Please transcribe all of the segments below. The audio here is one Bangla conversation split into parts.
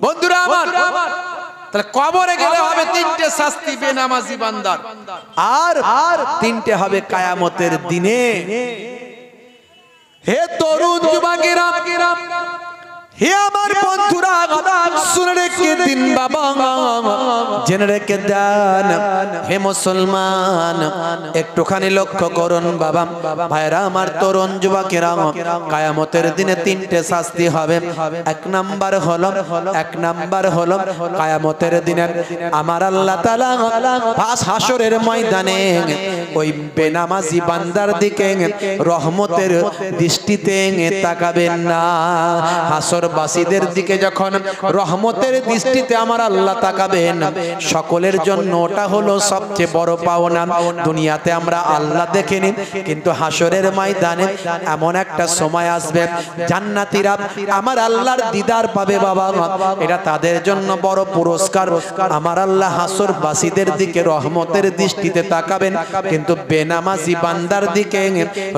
বন্ধুরা আমার, তাহলে কবরে গেলে হবে তিনটে শাস্তি বেনামাজি বান্দার, আর তিনটে হবে কিয়ামতের দিনে। হে তরুণ যুবকেরা, হে আমার বন্ধুরা, শুনে রেখে দিন বাবা, জেনে রেখে দেন। হে মুসলমান, একটুখানি লক্ষ্য করুন বাবা, ভাইরা আমার, তরুণ যুবকেরা, কিয়ামতের দিনে তিনটে শাস্তি হবে। এক নাম্বার হলো কিয়ামতের দিনে আমার আল্লাহ তাআলা হাসরের ময়দানে ওই বেনামাজি বান্দার দিকে রহমতের দৃষ্টিতে তাকাবেন না। হাসরবাসীদের দিকে যখন রহমতের দৃষ্টিতে আমার আল্লাহ তাকাবেন, সকলের জন্য ওটা হলো সবচেয়ে বড় পাওনা। দুনিয়াতে আমরা আল্লাহ দেখিনি, কিন্তু হাসরের ময়দানে এমন একটা সময় আসবে জান্নাতীরা আমার আল্লাহর দিদার পাবে বাবা, এটা তাদের জন্য বড় পুরস্কার। আমার আল্লাহ হাসরবাসীদের দিকে রহমতের দৃষ্টিতে তাকাবেন, কিন্তু বেনামাজি বান্দার দিকে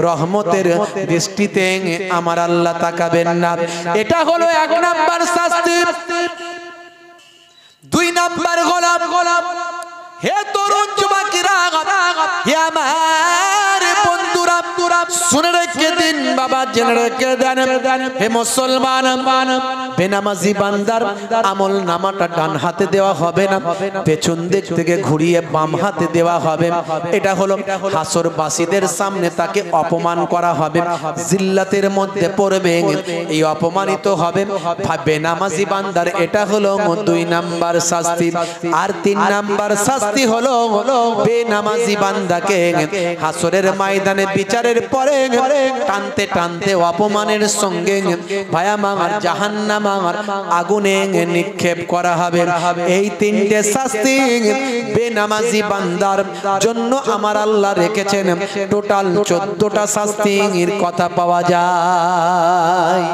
রহমতের দৃষ্টিতে আমার আল্লাহ তাকাবেন না। এটা হলো এক নাম্বার শাস্তি। দুই নাম্বার গোলাপ, হে তরুণ যুবকেরা, হে আমার বন্ধুরা, শুনে রেখে দিন বাবা, জেনে রেখে দেন। হে মুসলমান, বেনামাজি বান্দার আমল নামাটা ডান হাতে দেওয়া হবে না, পেছন দিক থেকে ঘুরিয়ে বাম হাতে দেওয়া হবে। এটা হলো হাসরবাসীদের সামনে তাকে অপমান করা হবে, জিল্লাতের মধ্যে পড়বে, এই অপমানিত হবে বেনামাজি বান্দার। এটা হলো দুই নাম্বার শাস্তি। আর তিন নাম্বার শাস্তি হলো বেনামাজি বান্দাকে হাসরের ময়দানে বিচারের পরে টানতে টানতে অপমানের সঙ্গে ভাই আমার জাহান্নামের আগুনে নিক্ষেপ করা হবে। এই তিনটে শাস্তি বেনামাজি বান্দার জন্য আমার আল্লাহ রেখেছেন। টোটাল 14টা শাস্তির কথা পাওয়া যায়।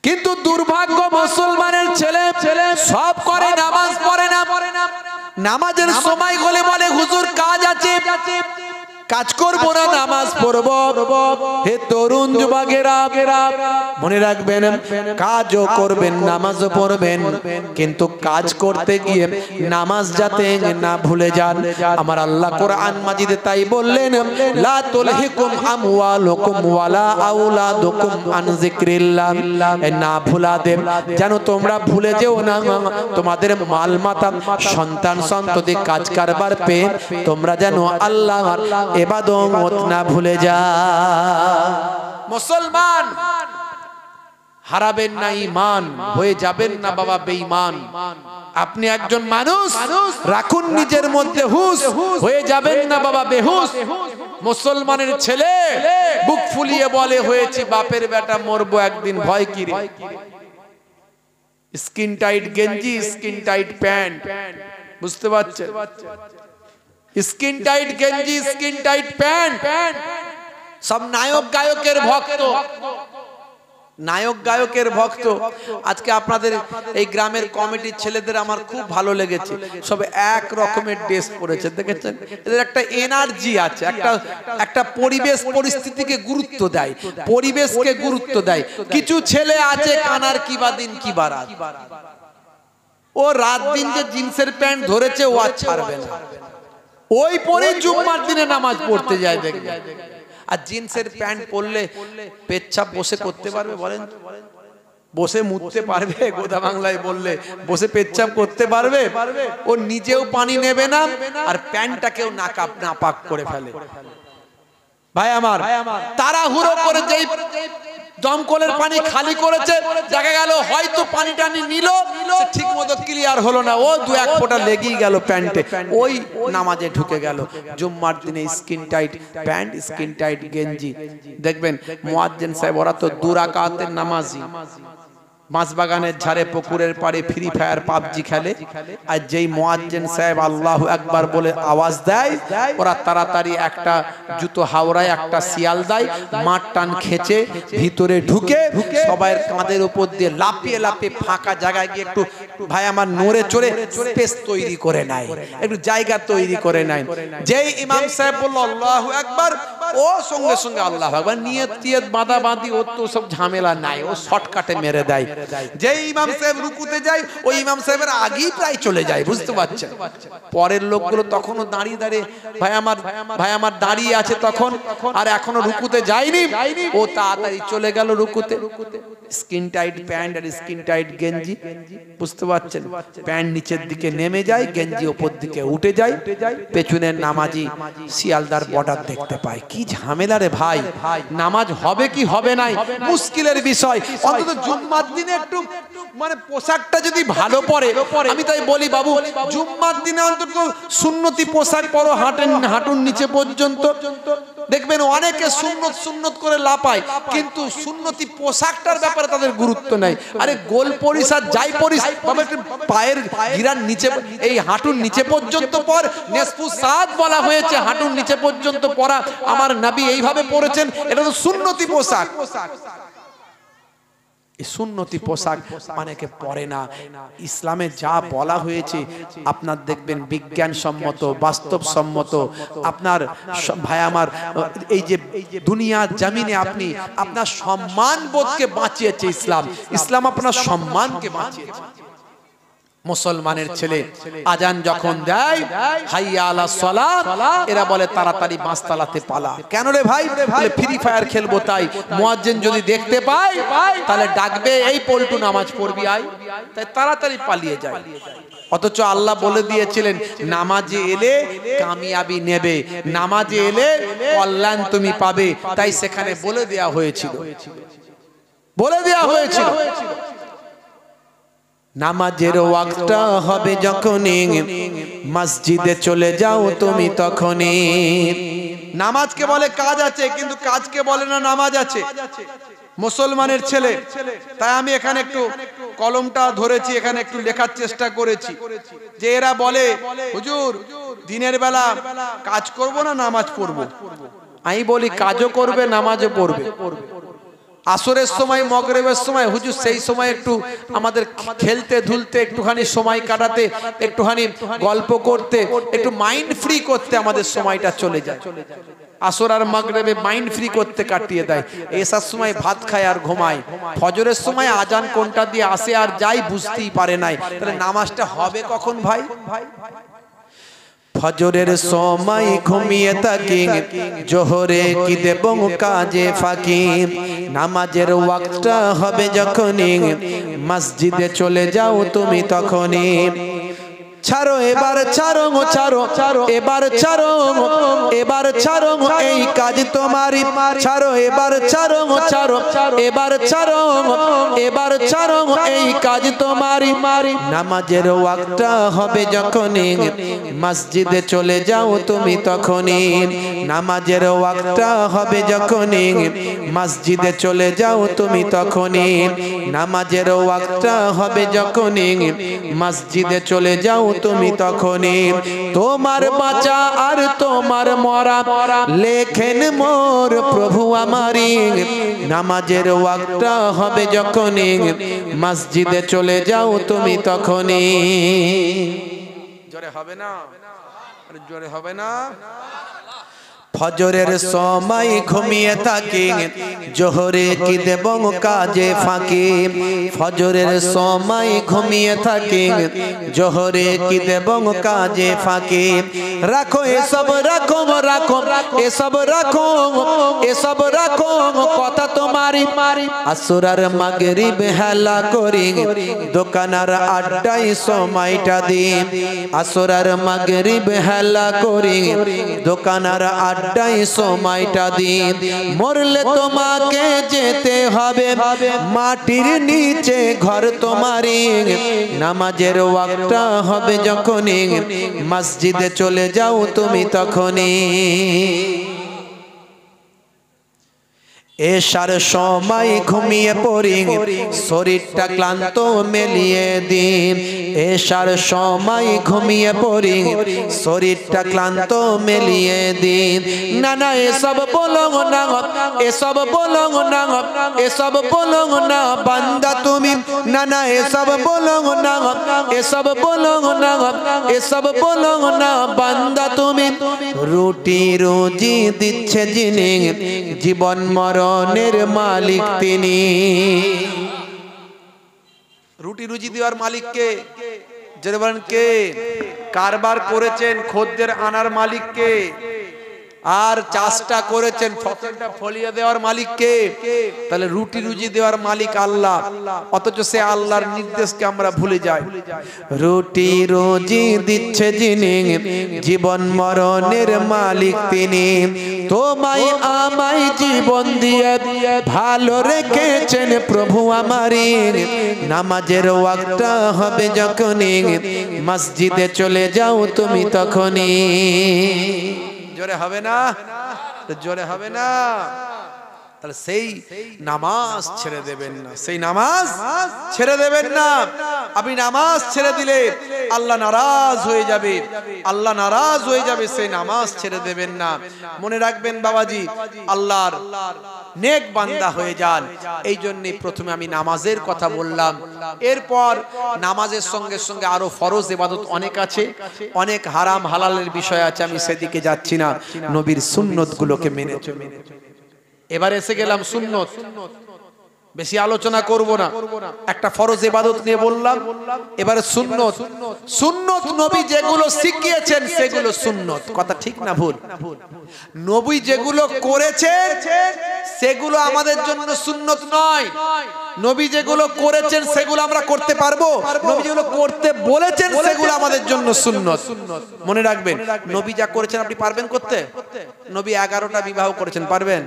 কিন্তু দুর্ভাগ্য, মুসলমানের ছেলে সব করে, নামাজ পড়ে না। নামাজের সময় হলে বলে হুজুর কাজ আছে, কাজ করবো না, নামাজ পড়বো। হে তরুণ যুবকেরা, মনে রাখবেন, কাজও করবেন, নামাজও পড়বেন, কিন্তু কাজ করতে গিয়ে নামাজ যাতে না ভুলে যান। আমার আল্লাহ কোরআন মাজিদে তাই বললেন, লা তুলহিকুম আমওয়ালুকুম ওয়ালা আওলাদুকুম আন যিকরিল্লাহ, না ভুলা দেব, যেন তোমরা ভুলে যেও না তোমাদের মাল মাতা, সন্তান সন্ততি, কাজ কারবার পেয়ে তোমরা যেন আল্লাহর ইবাদত না ভুলে যাও। মুসলমান, হারাবেন না ঈমান, হয়ে যাবেন না বাবা বেঈমান। আপনি একজন মানুষ, রাখুন নিজের মধ্যে হুঁশ, হয়ে যাবেন না বাবা বেহুশ। মুসলমানের ছেলে বুক ফুলিয়ে বলে, হয়েছি বাপের বেটা, মরবো একদিন, ভয় কি রে? স্কিন টাইট গেঞ্জি, স্কিন টাইট প্যান্ট, বুঝতে পারছেন? স্কিন টাইট গেঞ্জি, স্কিন টাইট প্যান্ট, সব নায়ক গায়কের ভক্ত, নায়ক গায়কের ভক্ত। আজকে আপনাদের এই গ্রামের কমিটির ছেলেদের আমার খুব ভালো লেগেছে, সব এক রকমের ড্রেস পরেছে, দেখেছেন? এদের একটা এনার্জি আছে, একটা পরিবেশ পরিস্থিতিকে গুরুত্ব দেয়, পরিবেশকে গুরুত্ব দেয়। কিছু ছেলে আছে কানার কিবা দিন কিবা রাত, ও রাত দিন যে জিন্সের প্যান্ট ধরেছে ও আর ছাড়বে না, ওই পরে জুম্মার দিনে নামাজ পড়তে যায় দেখবে। আর জিন্সের প্যান্ট পরলে পেচ্ছাপ বসে করতে পারবে বলেন? বসে মুততে পারবে? গোদা বাংলায় বললে বসে পেচ্ছাপ করতে পারবে? ও নিজেও পানি নেবে না, আর প্যান্টটাকেও নাপাক করে ফেলে। ভাই আমার, তাড়াহুড়ো করে যেই দমকলের পানি খালি করেছে, দেখা গেল হয়তো পানি টানি নিল, ঠিক মতো ক্লিয়ার হলো না, ও দু এক ফোঁটা লেগেই গেল প্যান্টে, ওই নামাজে ঢুকে গেল। জুম্মার দিনে skin tight pant, skin tight গেঞ্জি। দেখবেন মুয়াজ্জিন সাহেব, ওরা তো 2 রাকাতের নামাজি, মাছবাগানের ঝাড়ে পুকুরের পাড়ে ফ্রি ফায়ার পাবজি খেলে। আর যেই মুয়াজ্জিন সাহেব আল্লাহু আকবার বলে আওয়াজ দেয়, ওরা তাড়াতাড়ি একটা জুতো হাওড়ায়, একটা শিয়াল দেয়, মাঠ টান খেচে ভিতরে ঢুকে সবাইয়ের কাঁধের উপর দিয়ে লাফিয়ে লাফিয়ে ফাঁকা জায়গায় গিয়ে একটু ভাই আমার নড়ে চড়ে স্পেস তৈরি করে নেয়, একটু জায়গা তৈরি করে নেয়। যেই ইমাম সাহেব বলল আল্লাহু আকবার, ও সঙ্গে সঙ্গে আল্লাহু আকবার নিয়ত টিয়ত বাঁধা বাঁধি ও তো সব ঝামেলা নাই, ও শর্টকাটে মেরে দেয়। যেই ইমাম সাহেব রুকুতে যায় ওই ইমাম সাহেবের আগেই প্রায় চলে যায়, বুঝতে পারছেন? পরের লোকগুলো তখনও দাঁড়িয়ে দাঁড়িয়ে ভাই আমার দাঁড়িয়ে আছে তখন, আর এখনো রুকুতে যায়নি, ও তাড়াতাড়ি চলে গেল রুকুতে। স্কিন টাইট প্যান্ট আর স্কিন টাইট গেঞ্জি, বুঝতে পারছেন? প্যান্ট নিচের দিকে নেমে যায়, গেঞ্জি উপর দিকে উঠে যায়, পেছনের নামাজি শিয়ালদার বর্ডার দেখতে পায়। কি ঝামেলা রে ভাই, নামাজ হবে কি হবে নাই মুশকিলের বিষয়। অন্তত জুম্মার দিনে একটু মানে পোশাকটা যদি ভালো পরে, আমি তাই বলি বাবু জুম্মার দিনে অন্তত সুন্নতি পোশাক পরো, হাঁটুর নিচে পর্যন্ত। দেখবেন অনেকে সুন্নত করে লাপায়, কিন্তু সুন্নতি পোশাকটার ব্যাপারে তাদের গুরুত্ব নাই। আরে গোল পরিস আর যাই পরিস, পায়ের গিরার নিচে, এই হাঁটুর নিচে পর্যন্ত পর। নেসফু সাদ বলা হয়েছে হাঁটুর নিচে পর্যন্ত পরা, আমার নবী এইভাবে পরেছেন, এটা তো সুন্নতি পোশাক। সুন্নতি পোশাক অনেকে পরে না। ইসলামে যা বলা হয়েছে আপনার দেখবেন বিজ্ঞানসম্মত, বাস্তবসম্মত। আপনার ভাই আমার এই যে দুনিয়ার জমিনে আপনি আপনার সম্মান বোধকে বাঁচিয়েছে ইসলাম, ইসলাম আপনার সম্মানকে বাঁচিয়েছে। মুসলমানের ছেলে আজান যখন দেয় হাইয়া আলাস সালাত, এরা বলে তাড়াতাড়ি বাঁশতলাতে পালা। কেন রে ভাই? বলে ফ্রি ফায়ার খেলবো তাই। মুয়াজ্জিন যদি দেখতে পায় তাহলে ডাকবে, এই পল্টু নামাজ পড়বি আয়, তাই তাড়াতাড়ি পালিয়ে যায়। অথচ আল্লাহ বলে দিয়েছিলেন নামাজে এলে কামিয়াবি নেবে, নামাজে এলে কল্যাণ তুমি পাবে। তাই সেখানে বলে দেয়া হয়েছিল, নামাজের ওয়াক্তটা হবে যখনই মসজিদে চলে যাও তুমি তখনই। নামাজকে বলে কাজ আছে, কিন্তু কাজকে বলে না নামাজ আছে। মুসলমানের ছেলে, তাই আমি এখানে একটু কলমটা ধরেছি, এখানে একটু লেখার চেষ্টা করেছি যে এরা বলে হুজুর দিনের বেলা কাজ করব না নামাজ পড়ব। আমি বলি কাজও করবে নামাজও পড়বে। আসরের সময় মাগরিবের সময় হুজুর সেই সময় একটু আমাদের খেলতে ধুলতে, একটুখানি সময় কাটাতে, একটুখানি গল্প করতে, একটু মাইন্ড ফ্রি করতে আমাদের সময়টা চলে যায়। আসর আর মাগরিবে মাইন্ড ফ্রি করতে কাটিয়ে দেয়। এসার সময় ভাত খায় আর ঘুমায়, ফজরের সময় আজান কোনটা দিয়ে আসে আর যাই বুঝতেই পারে নাই। তাহলে নামাজটা হবে কখন ভাই? ফজরের সময় ঘুমিয়ে থাকি, জোহরে কি দেব কাজে ফাঁকি। নামাজের ওয়াক্তটা হবে যখনই মসজিদে চলে যাও তুমি তখনই। ছাড়ো এবার ছাড়ো ছাড়ো, এবার ছাড়ো, এবার ছাড়ো এই কাজ তোমারই। ছাড়ো এবার ছাড়ো ছাড়ো, এবার ছাড়ো, এবার ছাড়ো এই কাজ তোমারই। নামাজের ওয়াক্তটা হবে যখনই মসজিদে চলে যাও তুমি তখনই। নামাজের ওয়াক্তটা হবে যখনই মসজিদে চলে যাও তুমি তখনই। নামাজের ওয়াক্তটা হবে যখনই মসজিদে চলে যাও তুমি তখনই। তোমার বাঁচা আর তোমার মরা লেখেন মোর প্রভু আমারি। নামাজের ওয়াক্তটা হবে যখনই মসজিদে চলে যাও তুমি তখনই। জোরে হবে না? জোরে হবে না? ফজরের সময় ঘুমিয়ে থাকি, জোহরে কি দেব কাজে ফাঁকি। ফজরের সময় ঘুমিয়ে থাকি, জোহরে কি দেব কাজে ফাঁকি। রাখো এসব রাখো, রাখো এসব রাখো, এসব রাখো কথা তোমারি। আসর আর মাগরিব হেলা করি, দোকানার আড্ডায় সময়টা দিই। আসর আর মাগরিব হেলা করি, দোকানার আড্ডায় সময়টা দিন। মরলে তোমাকে যেতে হবে মাটির নিচে ঘর তোমারই। নামাজের ওয়াক্তটা হবে যখনই মসজিদে চলে যাও তুমি তখনই। এশার সময় ঘুমিয়ে পড়ি শরীরটা ক্লান্ত মেলিয়ে দিন এশার সময় ঘুমিয়ে পড়ি শরীরটা ক্লান্ত মেলিয়ে দিন না না এসব বলো না এসব বলো না এসব বলো না বান্দা তুমি না না এসব বলো না এসব বলো না এসব বলো না বান্দা তুমি রুটি রুজি দিচ্ছে যিনি জীবন মরণের মালিক তিনি রুটি রুজি দেওয়ার মালিক কে যারা বলেন কে কারবার করেছেন খদ্দের আনার মালিক কে আর চাষটা করেছেন ফসলটা ফলিয়ে দেওয়ার মালিক কে তাহলে রুটি রুজি দেওয়ার মালিক আল্লাহ অথচ সে আল্লাহর নির্দেশকে আমরা ভুলে যাই রুটি রুজি দিচ্ছে যিনি জীবন মরণের মালিক তিনি তোমায় আমায় জীবন দিয়ে ভালো রেখেছেন প্রভু আমারই নামাজের ওয়াক্তটা হবে যখনই মসজিদে চলে যাও তুমি তখনই জোরে হবে না জোরে হবে না তাহলে সেই নামাজ ছেড়ে দেবেন না সেই নামাজ ছেড়ে দেবেন না আপনি নামাজ ছেড়ে দিলে আল্লাহ নারাজ হয়ে যাবে আল্লাহ নারাজ হয়ে যাবে সেই নামাজ ছেড়ে দেবেন না মনে রাখবেন বাবাজি আল্লাহর নেক বান্দা হয়ে যান এই জন্যই প্রথমে আমি নামাজের কথা বললাম এরপর নামাজের সঙ্গে সঙ্গে আরো ফরজ ইবাদত অনেক আছে অনেক হারাম হালালের বিষয় আছে আমি সেদিকে যাচ্ছি না নবীর সুন্নতগুলোকে মেনে চলুন এবার এসে গেলাম সুন্নত বেশি আলোচনা করব না একটা ফরজ ইবাদত নিয়ে বললাম এবারে সুন্নত সুন্নত নবী যেগুলো শিখিয়েছেন সেগুলো সুন্নত কথা ঠিক না ভুল নবী যেগুলো করেছেন সেগুলো আমাদের জন্য সুন্নত নয় নবী যেগুলো করেছেন সেগুলো আমরা করতে পারবো নবী যেগুলো করতে বলেছেন সেগুলো আমাদের জন্য সুন্নত মনে রাখবেন নবী যা করেছেন আপনি পারবেন করতে নবী 11টা বিবাহ করেছেন পারবেন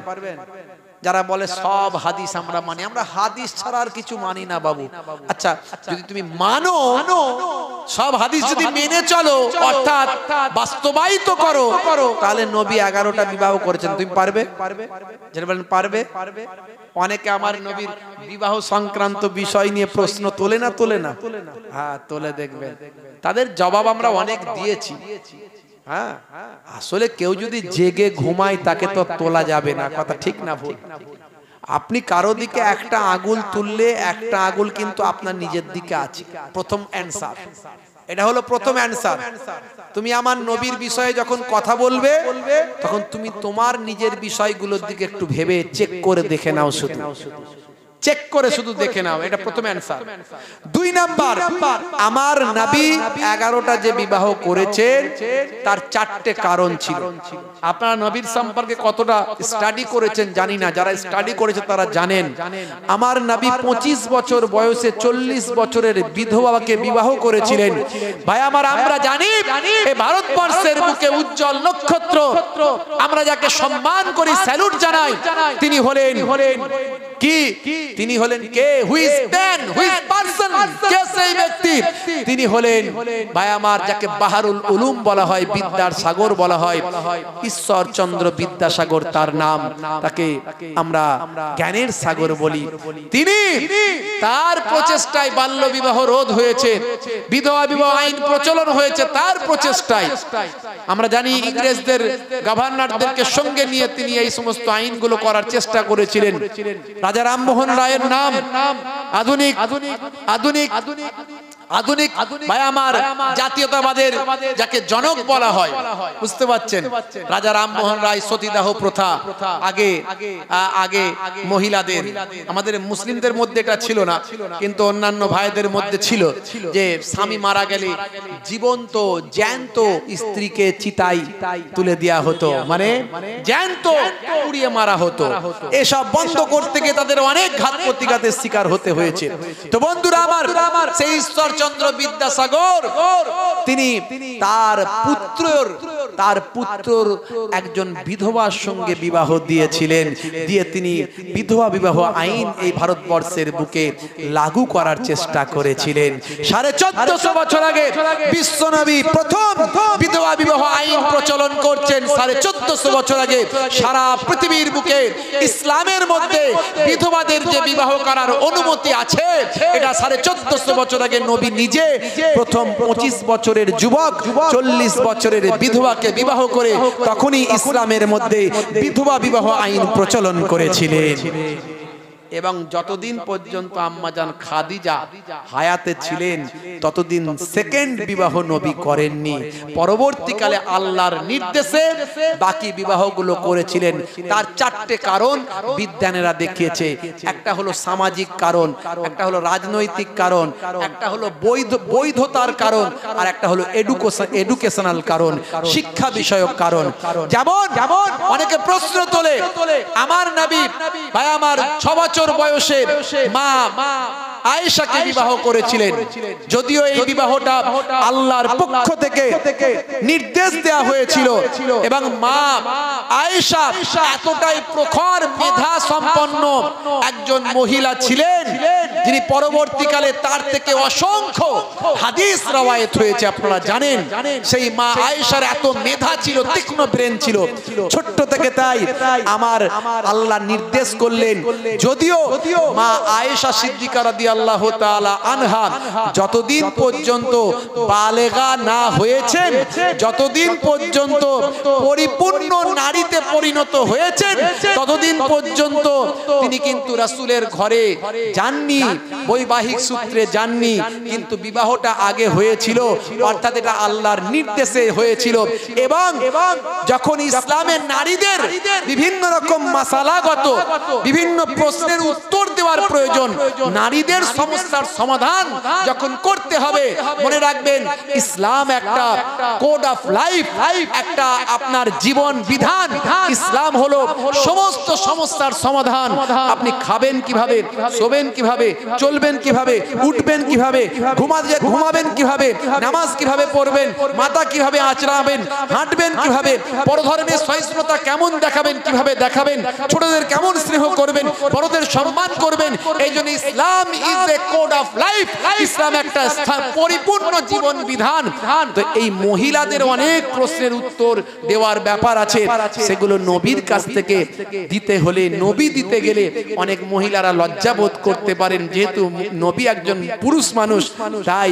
যারা বলে সব হাদিস আমরা মানি আমরা হাদিস ছাড়া আর কিছু মানি না বাবু আচ্ছা যদি তুমি মানো সব হাদিস যদি মেনে চলো অর্থাৎ বাস্তবায়িত করো তাহলে নবী 11টা বিবাহ করেছেন তুমি পারবে যারা বলেন পারবে অনেকে আমার নবীর বিবাহ সংক্রান্ত বিষয় নিয়ে প্রশ্ন তোলে না হ্যাঁ তোলে দেখবেন তাদের জবাব আমরা অনেক দিয়েছি হ্যাঁ আসলে কেউ যদি জেগে ঘুমায় তাকে তো তোলা যাবে না কথা ঠিক না ভুল আপনি কারো দিকে একটা আঙ্গুল তুললে একটা আঙ্গুল কিন্তু আপনার নিজের দিকে আছে প্রথম অ্যানসার এটা হলো প্রথম অ্যানসার তুমি আমার নবীর বিষয়ে যখন কথা বলবে তখন তুমি তোমার নিজের বিষয়গুলোর দিকে একটু ভেবে চেক করে দেখে নাও শুধু চেক করে শুধু দেখে নাও এটা প্রথম অ্যানসার 2 নাম্বার আমার নবী 11টা যে বিবাহ করেছেন তার 4টে কারণ ছিল আপনারা নবীর সম্পর্কে কতটা স্টাডি করেছেন জানি না যারা স্টাডি করেছে তারা জানেন আমার নবী 25 বছর বয়সে 40 বছরের বিধবাকে বিবাহ করেছিলেন ভাই আমার আমরা জানি এই ভারতবর্ষের বুকে উজ্জ্বল নক্ষত্র আমরা যাকে সম্মান করি স্যালুট জানাই তিনি হলেন কি তিনি হলেন কে who is man who is person কে সেই ব্যক্তি তিনি হলেন ভাই আমার যাকে বাহারুল উলুম বলা হয় বিদ্যার সাগর বলা হয় ঈশ্বরচন্দ্র বিদ্যাসাগর তার নাম তাকে আমরা জ্ঞানের সাগর বলি তিনি তার প্রচেষ্টায় বাল্য বিবাহ রোধ হয়েছে বিধবা বিবাহ আইন প্রচলন হয়েছে তার প্রচেষ্টায় আমরা জানি ইংরেজদের গভর্নরদেরকে সঙ্গে নিয়ে তিনি এই সমস্ত আইনগুলো করার চেষ্টা করেছিলেন রাজা রামমোহন রায়ের নাম আধুনিক ভাই আমার জাতীয়তাবাদের যাকে জনক বলা হয় বুঝতে পারছেন রাজা রামমোহন রায় সতীদাহ প্রথা আগে মহিলাদের আমাদের মুসলিমদের মধ্যে এটা ছিল না কিন্তু অন্যান্য ভাইদের মধ্যে ছিল যে স্বামী মারা গেলে জীবন্ত জ্যান্ত স্ত্রীকে চিতায় তুলে দেওয়া হতো মানে জ্যান্ত পুড়িয়ে মারা হতো এসব বন্ধ করতে গিয়ে তাদের অনেক ঘাত প্রতিঘাতের শিকার হতে হয়েছে তো বন্ধুরা আমার সেই ঈশ্বরচন্দ্র বিদ্যাসাগর তিনি তার পুত্রের তার পুত্রর একজন বিধবার সঙ্গে বিবাহ দিয়েছিলেন, দিয়ে তিনি বিধবা বিবাহ আইন এই ভারতবর্ষের বুকে লাগু করার চেষ্টা করেছিলেন। 1450 বছর আগে বিশ্বনবী প্রথম বিধবা বিবাহ আইন প্রচলন করছেন। 1450 বছর আগে সারা পৃথিবীর বুকে ইসলামের মধ্যে বিধবাদের যে বিবাহ করার অনুমতি আছে, এটা 1450 বছর আগে নবী নিজে প্রথম 25 বছরের যুবক 40 বছরের বিধবাকে বিবাহ করে তখনই ইসলামের মধ্যে বিধবা বিবাহ আইন প্রচলন করেছিলেন। এবং যতদিন পর্যন্ত আম্মাজান খাদিজা হায়াতে ছিলেন ততদিন সেকেন্ড বিবাহ নবী করেননি। পরবর্তীকালে আল্লাহর নির্দেশে বাকি বিবাহগুলো করেছিলেন। তার 4টে কারণ বিজ্ঞানীরা দেখিয়েছে। একটা হলো সামাজিক কারণ, একটা হলো রাজনৈতিক কারণ, একটা হলো বৈধতার কারণ, আর একটা হলো এডুকেশনাল কারণ, শিক্ষা বিষয়ক কারণ। যেমন অনেকে প্রশ্ন তোলে, আমার নবী ভাই আমার 6 বছর বয়সে মা আয়েশাকে বিবাহ করেছিলেন, যদিও এই বিবাহটা আল্লাহর পক্ষ থেকে নির্দেশ দেওয়া হয়েছিল এবং মা আয়েশা এতটাই প্রখর মেধা সম্পন্ন একজন মহিলা ছিলেন যিনি পরবর্তীকালে তার থেকে অসংখ্য হাদিস রওয়ায়েত হয়েছে। আপনারা জানেন সেই মা আয়েশার এত মেধা ছিল, তীক্ষ্ণ ব্রেন ছিল ছোট্ট থেকে। তাই আমার আল্লাহ নির্দেশ করলেন, যদিও মা আয়েশা সিদ্দিকা রাদিয়াল্লাহু তাআলা আনহা যতদিন পর্যন্ত বালেগা না হয়েছেন, যতদিন পর্যন্ত পরিপূর্ণ নারীতে পরিণত হয়েছেন, ততদিন পর্যন্ত তিনি কিন্তু রাসূলের ঘরে যাননি, বৈবাহিক সূত্রে যাননি। কিন্তু বিবাহটা আগে হয়েছিল, অর্থাৎ এটা আল্লাহর নির্দেশে হয়েছিল। এবং যখন ইসলামের নারীদের বিভিন্ন রকম মাসালাগত বিভিন্ন প্রশ্নের উত্তর দেওয়ার প্রয়োজন, নারীদের সমস্যার সমাধান যখন করতে হবে, মনে রাখবেন ইসলাম একটা কোড অফ লাইফ, একটা আপনার জীবন বিধান। ইসলাম হলো সমস্ত সমস্যার সমাধান। আপনি খাবেন কিভাবে, শোবেন কিভাবে, চলবেন কিভাবে, উঠবেন কিভাবে, ঘুমাবেন কিভাবে, নামাজ কিভাবে পড়বেন, মাথা কিভাবে আঁচড়াবেন, হাঁটবেন কিভাবে, বড় ধরনের সহিষ্ণুতা কেমন দেখাবেন, কিভাবে দেখাবেন, ছোটদের কেমন স্নেহ করবেন, বড়দের সম্মান করবেন। এই জন্য Islam is a code of life. ইসলাম একটা পরিপূর্ণ জীবন বিধান। তো এই মহিলাদের অনেক প্রশ্নের উত্তর দেওয়ার ব্যাপার আছে, সেগুলো নবীর কাছ থেকে দিতে হলে, নবী দিতে গেলে অনেক মহিলারা লজ্জাবোধ করতে পারেন, যেহেতু নবী একজন পুরুষ মানুষ। তাই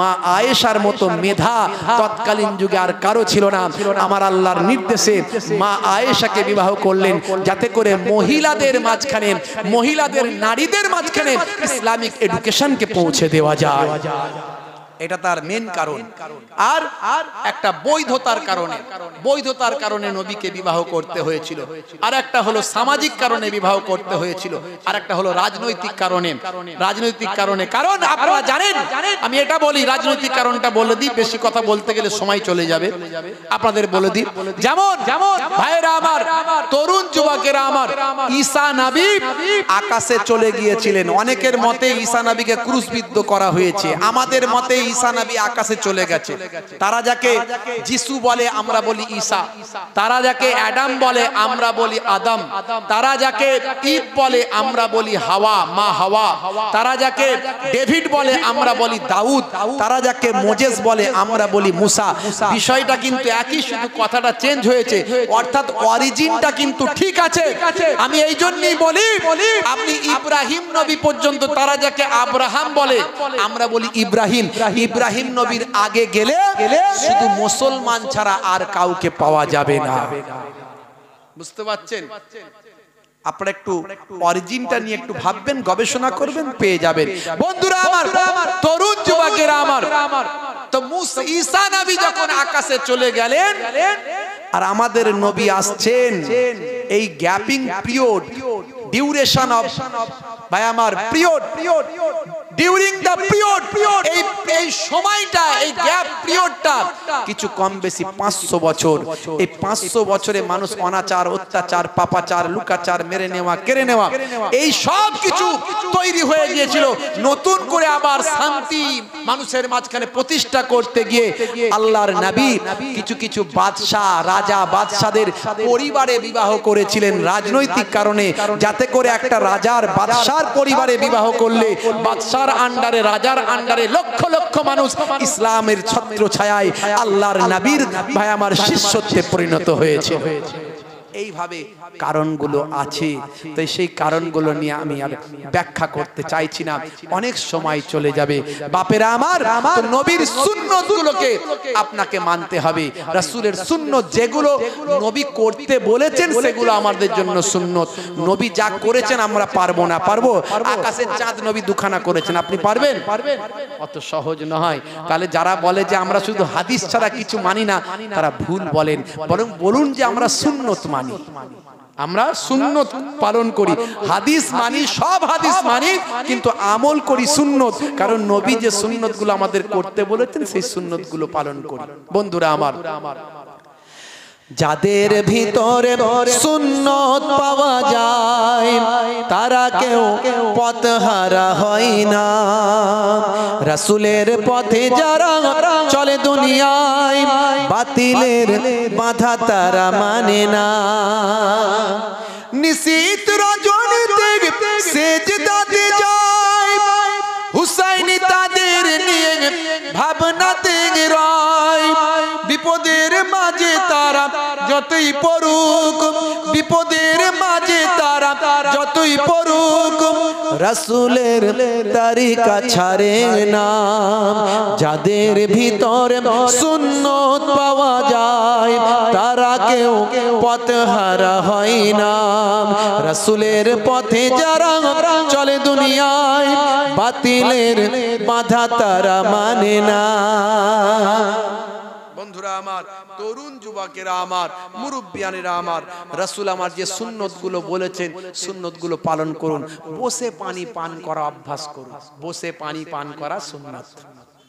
মা আয়েশার মতো মেধা তৎকালীন যুগে আর কারো ছিল না। আমার আল্লাহর নির্দেশে মা আয়েশাকে বিবাহ করলেন, যাতে করে মহিলাদের মাঝখানে, মহিলাদের নারীদের মাঝখানে ইসলামিক এডুকেশনকে পৌঁছে দেওয়া যায়। এটা তার মেন কারণ। আর একটা বৈধতার কারণে, বৈধতার কারণে নবীকে বিবাহ করতে হয়েছিল। আর একটা হলো সামাজিক কারণে বিবাহ করতে হয়েছিল। আর একটা হলো রাজনৈতিক কারণে। রাজনৈতিক কারণে, কারণ আপনারা জানেন, আমি এটা বলি, রাজনৈতিক কারণটা বলে দিই, বেশি কথা বলতে গেলে সময় চলে যাবে, আপনাদের বলে দিই। যেমন ভাইরা আমার, তরুণ যুবকেরা আমার, ঈসা নবী আকাশে চলে গিয়েছিলেন। অনেকের মতে ঈসা নবীকে ক্রুশবিদ্ধ করা হয়েছে, আমাদের মতে ঈসা নবী আকাশে চলে গেছে। তারা যাকে যিশু বলে আমরা বলি ঈসা, তারা যাকে অ্যাডাম বলে আমরা বলি আদম, তারা যাকে ঈদ বলে আমরা বলি হাওয়া, মা হাওয়া, তারা যাকে ডেভিড বলে আমরা বলি দাউদ, তারা যাকে মোজেস বলে আমরা বলি মুসা। বিষয়টা কিন্তু একই, শুধু কথাটা চেঞ্জ হয়েছে, অর্থাৎ অরিজিনটা কিন্তু ঠিক আছে। আমি এই জন্যই বলি, আপনি ইব্রাহিম নবী পর্যন্ত, তারা যাকে আব্রাহাম বলে আমরা বলি ইব্রাহিম। ইব্রাহিম নবীর আগে গেলে শুধু মুসলমান ছাড়া আর কাউকে পাওয়া যাবে না। বুঝতে পারছেন? আপনারা একটু অরিজিনটা নিয়ে একটু ভাববেন, গবেষণা করবেন, পেয়ে যাবেন। বন্ধুরা আমার, তরুণ যুবকেরা আমার, তো ঈসা নবী যখন আকাশে চলে গেলেন আর আমাদের নবী আসছেন, এই গ্যাপিং পিরিয়ড, ডিউরেশন অফ, ভাই আমার, পিরিয়ড, ডিউরিং দ্য পিরিয়ড, এই এই সময়টা, এই গ্যাপ পিরিয়ডটা কিছু কম বেশি 500 বছর। এই 500 বছরে মানুষ অনাচার, অত্যাচার, পাপাচার, লুকাচার, মেরে নেওয়া, কেড়ে নেওয়া, এই সব কিছু তৈরি হয়ে গিয়েছিল। নতুন করে আবার শান্তি মানুষের মাঝখানে প্রতিষ্ঠা করতে গিয়ে আল্লাহর নবী কিছু কিছু বাদশাহ, রাজা বাদশাদের পরিবারে বিবাহ করেছিলেন রাজনৈতিক কারণে, যাতে করে একটা রাজার বাদশার পরিবারে বিবাহ করলে বাদশার আন্ডারে, রাজার আন্ডারে লক্ষ লক্ষ মানুষ ইসলামের ছত্রছায়ায় আল্লাহর নবীর ভাই আমার শিষ্যত্বে পরিণত হয়েছে। এইভাবে কারণগুলো আছে। তাই সেই কারণগুলো নিয়ে আমি আর ব্যাখ্যা করতে চাইছি না, অনেক সময় চলে যাবে। বাপেরা আমার, নবীর সুন্নতগুলোকে আপনাকে মানতে হবে। রাসূলের সুন্নত যেগুলো নবী করতে বলেছেন সেগুলো আমাদের জন্য সুন্নত। নবী যা করেছেন আমরা পারবো না। পারবো? আকাশের চাঁদ নবী দুখানা করেছেন, আপনি পারবেন? অত সহজ নয়। তাহলে যারা বলে যে আমরা শুধু হাদিস ছাড়া কিছু মানি না, তারা ভুল বলেন। বরং বলুন যে আমরা সুন্নত মানি, আমরা সুন্নত পালন করি। হাদিস মানি, সব হাদিস মানি, কিন্তু আমল করি সুন্নত। কারণ নবী যে সুন্নতগুলো আমাদের করতে বলেছেন সেই সুন্নতগুলো পালন করি। বন্ধুরা আমার, যাদের ভিতরে সুন্নত পাওয়া যায় তারা কেউ পথহারা হয় না। রাসূলের পথে যারা চলে দুনিয়ায় বাতিলের বাধা তারা মানে না। নিশীত রজনীতে সেজদাতে যায় হুসাইনি তাদের নিয়ে ভাবনাতে রয়। বিপদের মাঝে তারা যতই পড়ুক, বিপদের মাঝে তারা যতই পড়ুক, রাসূলের তরিকা ছাড়ে না। যাদের ভিতরে সুন্নত পাওয়া যায় তারা কেউ পথহারা হয় না। রাসূলের পথে যারা চলে দুনিয়ায় বাতিলের বাধা তারা মানে না। বন্ধুরা আমার, তরুণ যুবকেরা আমার, মুরব্বিয়ানেরা আমার, রাসূল আমার যে সুন্নতগুলো বলেছেন সুন্নতগুলো পালন করুন। বসে পানি পান করা অভ্যাস করুন। বসে পানি পান করা সুন্নাত।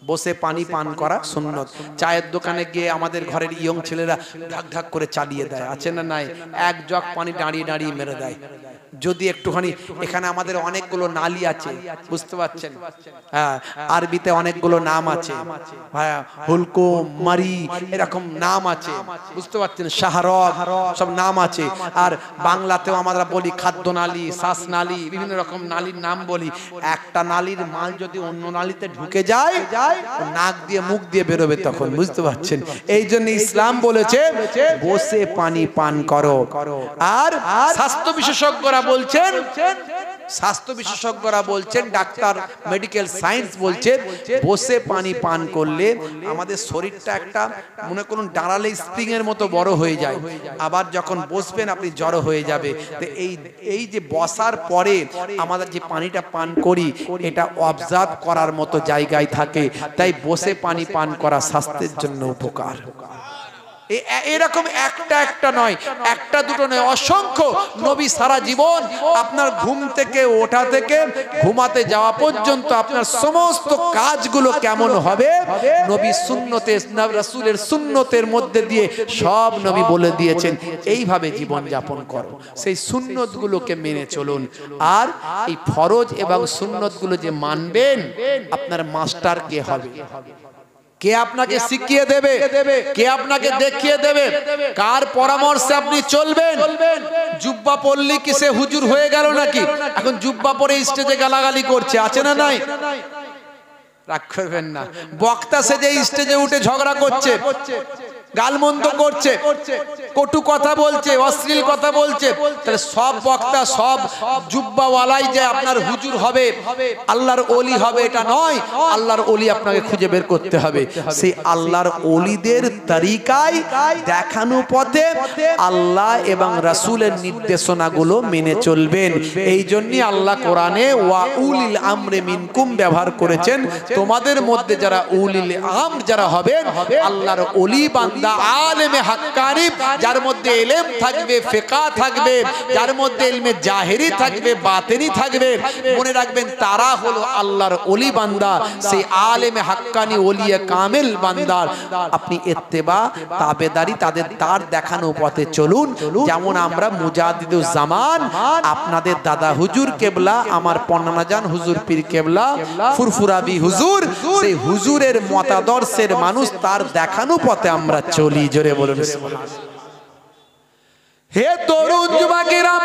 বসে পানি পান করা সুন্নত। চায়ের দোকানে গিয়ে আমাদের ঘরের ইয়ং ছেলেরা ঢাক ঢাক করে চালিয়ে দেয়, আছে না নাই? এক জগ পানি দাঁড়িয়ে দাঁড়িয়ে মেরে দেয়। যদি একটুখানি, এখানে আমাদের অনেকগুলো নালি আছে, বুঝতে পারছেন? হ্যাঁ, আরবিতে অনেকগুলো নাম আছে, হুলকো, মারি, এরকম নাম আছে, বুঝতে পারছেন? শাহরগ, সব নাম আছে। আর বাংলাতেও আমরা বলি খাদ্য নালী, শ্বাস নালী, বিভিন্ন রকম নালীর নাম বলি। একটা নালীর মাল যদি অন্য নালীতে ঢুকে যায়, নাক দিয়ে মুখ দিয়ে বেরোবে তখন, বুঝতে পারছেন? এই জন্য ইসলাম বলেছে বসে পানি পান করো। আর স্বাস্থ্য বিশেষজ্ঞরা বলছেন, স্বাস্থ্য বিশেষজ্ঞরা বলছেন, ডাক্তার, মেডিকেল সায়েন্স বলছে বসে পানি পান করলে আমাদের শরীরটা একটা মনে করুন দাঁড়ালে স্প্রিং এর মতো বড় হয়ে যায়, আবার যখন বসবেন আপনি জড়ো হয়ে যাবে। তো এই যে বসার পরে আমাদের যে পানিটা পান করি এটা অবজার্ভ করার মতো জায়গায় থাকে, তাই বসে পানি পান করা স্বাস্থ্যের জন্য উপকার। এরকম একটা নয়, একটা দুটো নয়, অসংখ্য নবী সারা জীবন আপনার ঘুম থেকে ওঠা থেকে ঘুমাতে যাওয়া পর্যন্ত আপনার সমস্ত কাজগুলো কেমন হবে নবী সুন্নতে, রাসূলের সুন্নতের মধ্যে দিয়ে সব নবী বলে দিয়েছেন এইভাবে জীবন যাপন করো। সেই সুন্নতগুলোকে মেনে চলুন। আর এই ফরজ এবং সুন্নতগুলো যে মানবেন, আপনার মাস্টার কে হবে? কে আপনাকে শিখিয়ে দেবে? কে আপনাকে দেখিয়ে দেবে? কার পরামর্শে আপনি চলবেন? জুব্বা পরলি কি সে হুজুর হয়ে গেল নাকি? এখন জুব্বা পরে স্টেজে গালাগালি করছে, আছে না নাই? রাগ করবেন না। বক্তা সেজে স্টেজে উঠে ঝগড়া করছে, গালমন্দ করছে, কটু কথা বলছে, অশ্লীল কথা বলছে, তাহলে সব বক্তা, সব জুব্বাওয়ালাই যে আপনার হুজুর হবে, আল্লাহর ওলি হবে এটা নয়। আল্লাহর ওলি আপনাকে খুঁজে বের করতে হবে। সেই আল্লাহর ওলিদের তরিকায় দেখানো পথে আল্লাহ এবং রাসূলের নির্দেশনাগুলো মেনে চলবেন। এই জন্যই আল্লাহ কোরআনে ওয়া উলিল আমরি মিনকুম ব্যবহার করেছেন। তোমাদের মধ্যে যারা উলিল আমর যারা হবেন, আল্লাহর ওলি বান্দা বান্দা আলেমে হাক্কানি, যার মধ্যে ইলম থাকবে, ফিকহ থাকবে, যার মধ্যে ইলমে জাহেরি থাকবে, বাতিনি থাকবে, মনে রাখবেন তারা হলো আল্লাহর ওলি বান্দা, সেই আলেমে হাক্কানি ওলিয়ে কামেল বান্দার আপনি ইত্তেবা তাবেদারি তার দেখানো পথে চলুন। যেমন আমরা মুজাদ্দিদুজ জামান আপনাদের দাদা হুজুর কেবলা, আমার পন্নানা জান হুজুর পীর কেবলা ফুরফুরাবি হুজুর, সেই হুজুরের মতাদর্শের মানুষ, তার দেখানো পথে আমরা চলি। জোরে বলুন সুবহানাল্লাহ। হে তরুণ যুবকেরা,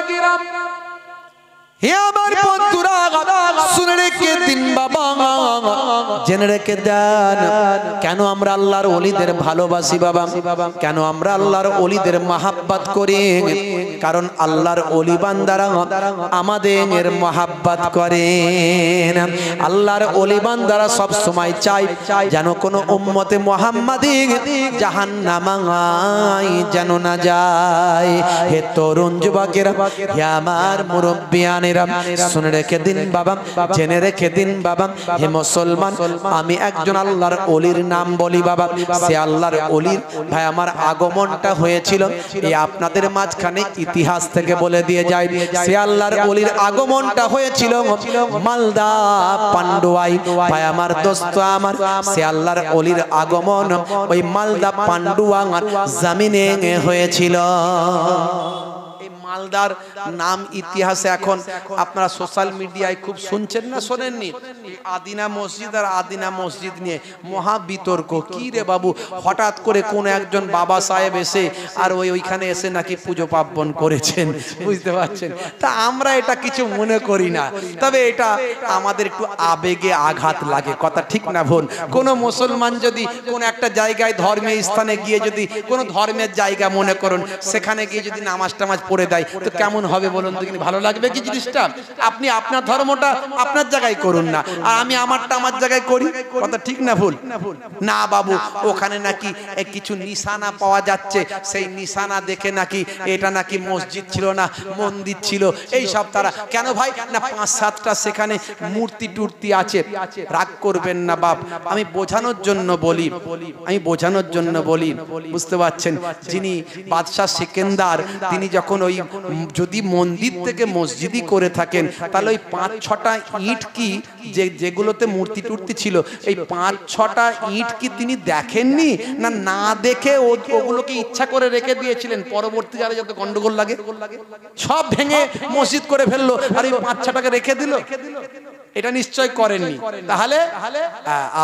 হে আমার বন্ধুরা, শুনে রেখে দিন বাবা, জেনে রেখে দেন কেন আমরা আল্লাহর ওলিদের ভালোবাসি বাবা, কেন আমরা আল্লাহর ওলিদের মাহাব্বত করি। কারণ আল্লাহর ওলি বান্দারা আমাদের মাহাব্বত করেন। আল্লাহর ওলি বান্দারা সব সময় চাই যেন কোনো উম্মতে মুহাম্মাদি জাহান্নামায় যেন না যায়। হে তরুণ যুবকেরা, হে আমার মুরব্বিয়ান, শুনে রেখে দিন বাবা, জেনে রেখে দিন বাবা, হে মুসলমান, আমি একজন আল্লাহর ওলির নাম বলি বাবা। সে আল্লাহর ওলির ভাই আমার আগমনটা হয়েছিল, এই আপনাদের মাঝখানে ইতিহাস থেকে বলে দিয়ে যায়। সে আল্লাহর ওলির আগমনটা হয়েছিল মালদা পান্ডুয়াই। ভাই আমার দোস্ত আমার, সে আল্লাহর ওলির আগমন ওই মালদা পান্ডুয়ার জমিনে হয়েছিল। মালদার নাম ইতিহাসে এখন আপনারা সোশ্যাল মিডিয়ায় খুব শুনছেন না শোনেননি? আদিনা মসজিদ আর আদিনা মসজিদ নিয়ে মহা বিতর্ক। কি রে বাবু, হঠাৎ করে কোন একজন বাবা সাহেব এসে আর ওইখানে এসে নাকি পুজো পার্বণ করেছেন, বুঝতে পারছেন? তা আমরা এটা কিছু মনে করি না, তবে এটা আমাদের একটু আবেগে আঘাত লাগে। কথা ঠিক না ভুল? কোন মুসলমান যদি কোন একটা জায়গায় ধর্মীয় স্থানে গিয়ে যদি কোন ধর্মের জায়গা মনে করুন, সেখানে গিয়ে যদি নামাজ টামাজ পড়ে দেয় তো কেমন হবে বলুন তো? ভালো লাগবে কি জিনিসটা? আপনি আপনার ধর্মটা আপনার জায়গায় করুন না, আর আমি আমারটা আমার জায়গায় করি। কথা ঠিক না ভুল? না বাবু, ওখানে নাকি কিছু নিশানা পাওয়া যাচ্ছে, সেই নিশানা দেখে নাকি এটা নাকি মসজিদ ছিল না মন্দির ছিল। এই সব তারা কেন ভাই? না ৫-৭টা সেখানে মূর্তি টুর্তি আছে। রাগ করবেন না বাপ, আমি বোঝানোর জন্য বলি, বুঝতে পারছেন? যিনি বাদশাহ সিকান্দার, তিনি যখন ওই যদি মন্দির থেকে মসজিদই করে থাকেন, তাহলে ওই ৫-৬টা ইট কি যেগুলোতে মূর্তি টুর্তি ছিল, এই ৫-৬টা ইট কি তিনি দেখেননি? না দেখে ওগুলোকে ইচ্ছা করে রেখে দিয়েছিলেন, পরবর্তীকালে যাতে গন্ডগোল লাগে সব ভেঙে মসজিদ করে ফেললো, আর এই ৫-৬টাকে রেখে দিল? এটা নিশ্চয় করেননি। তাহলে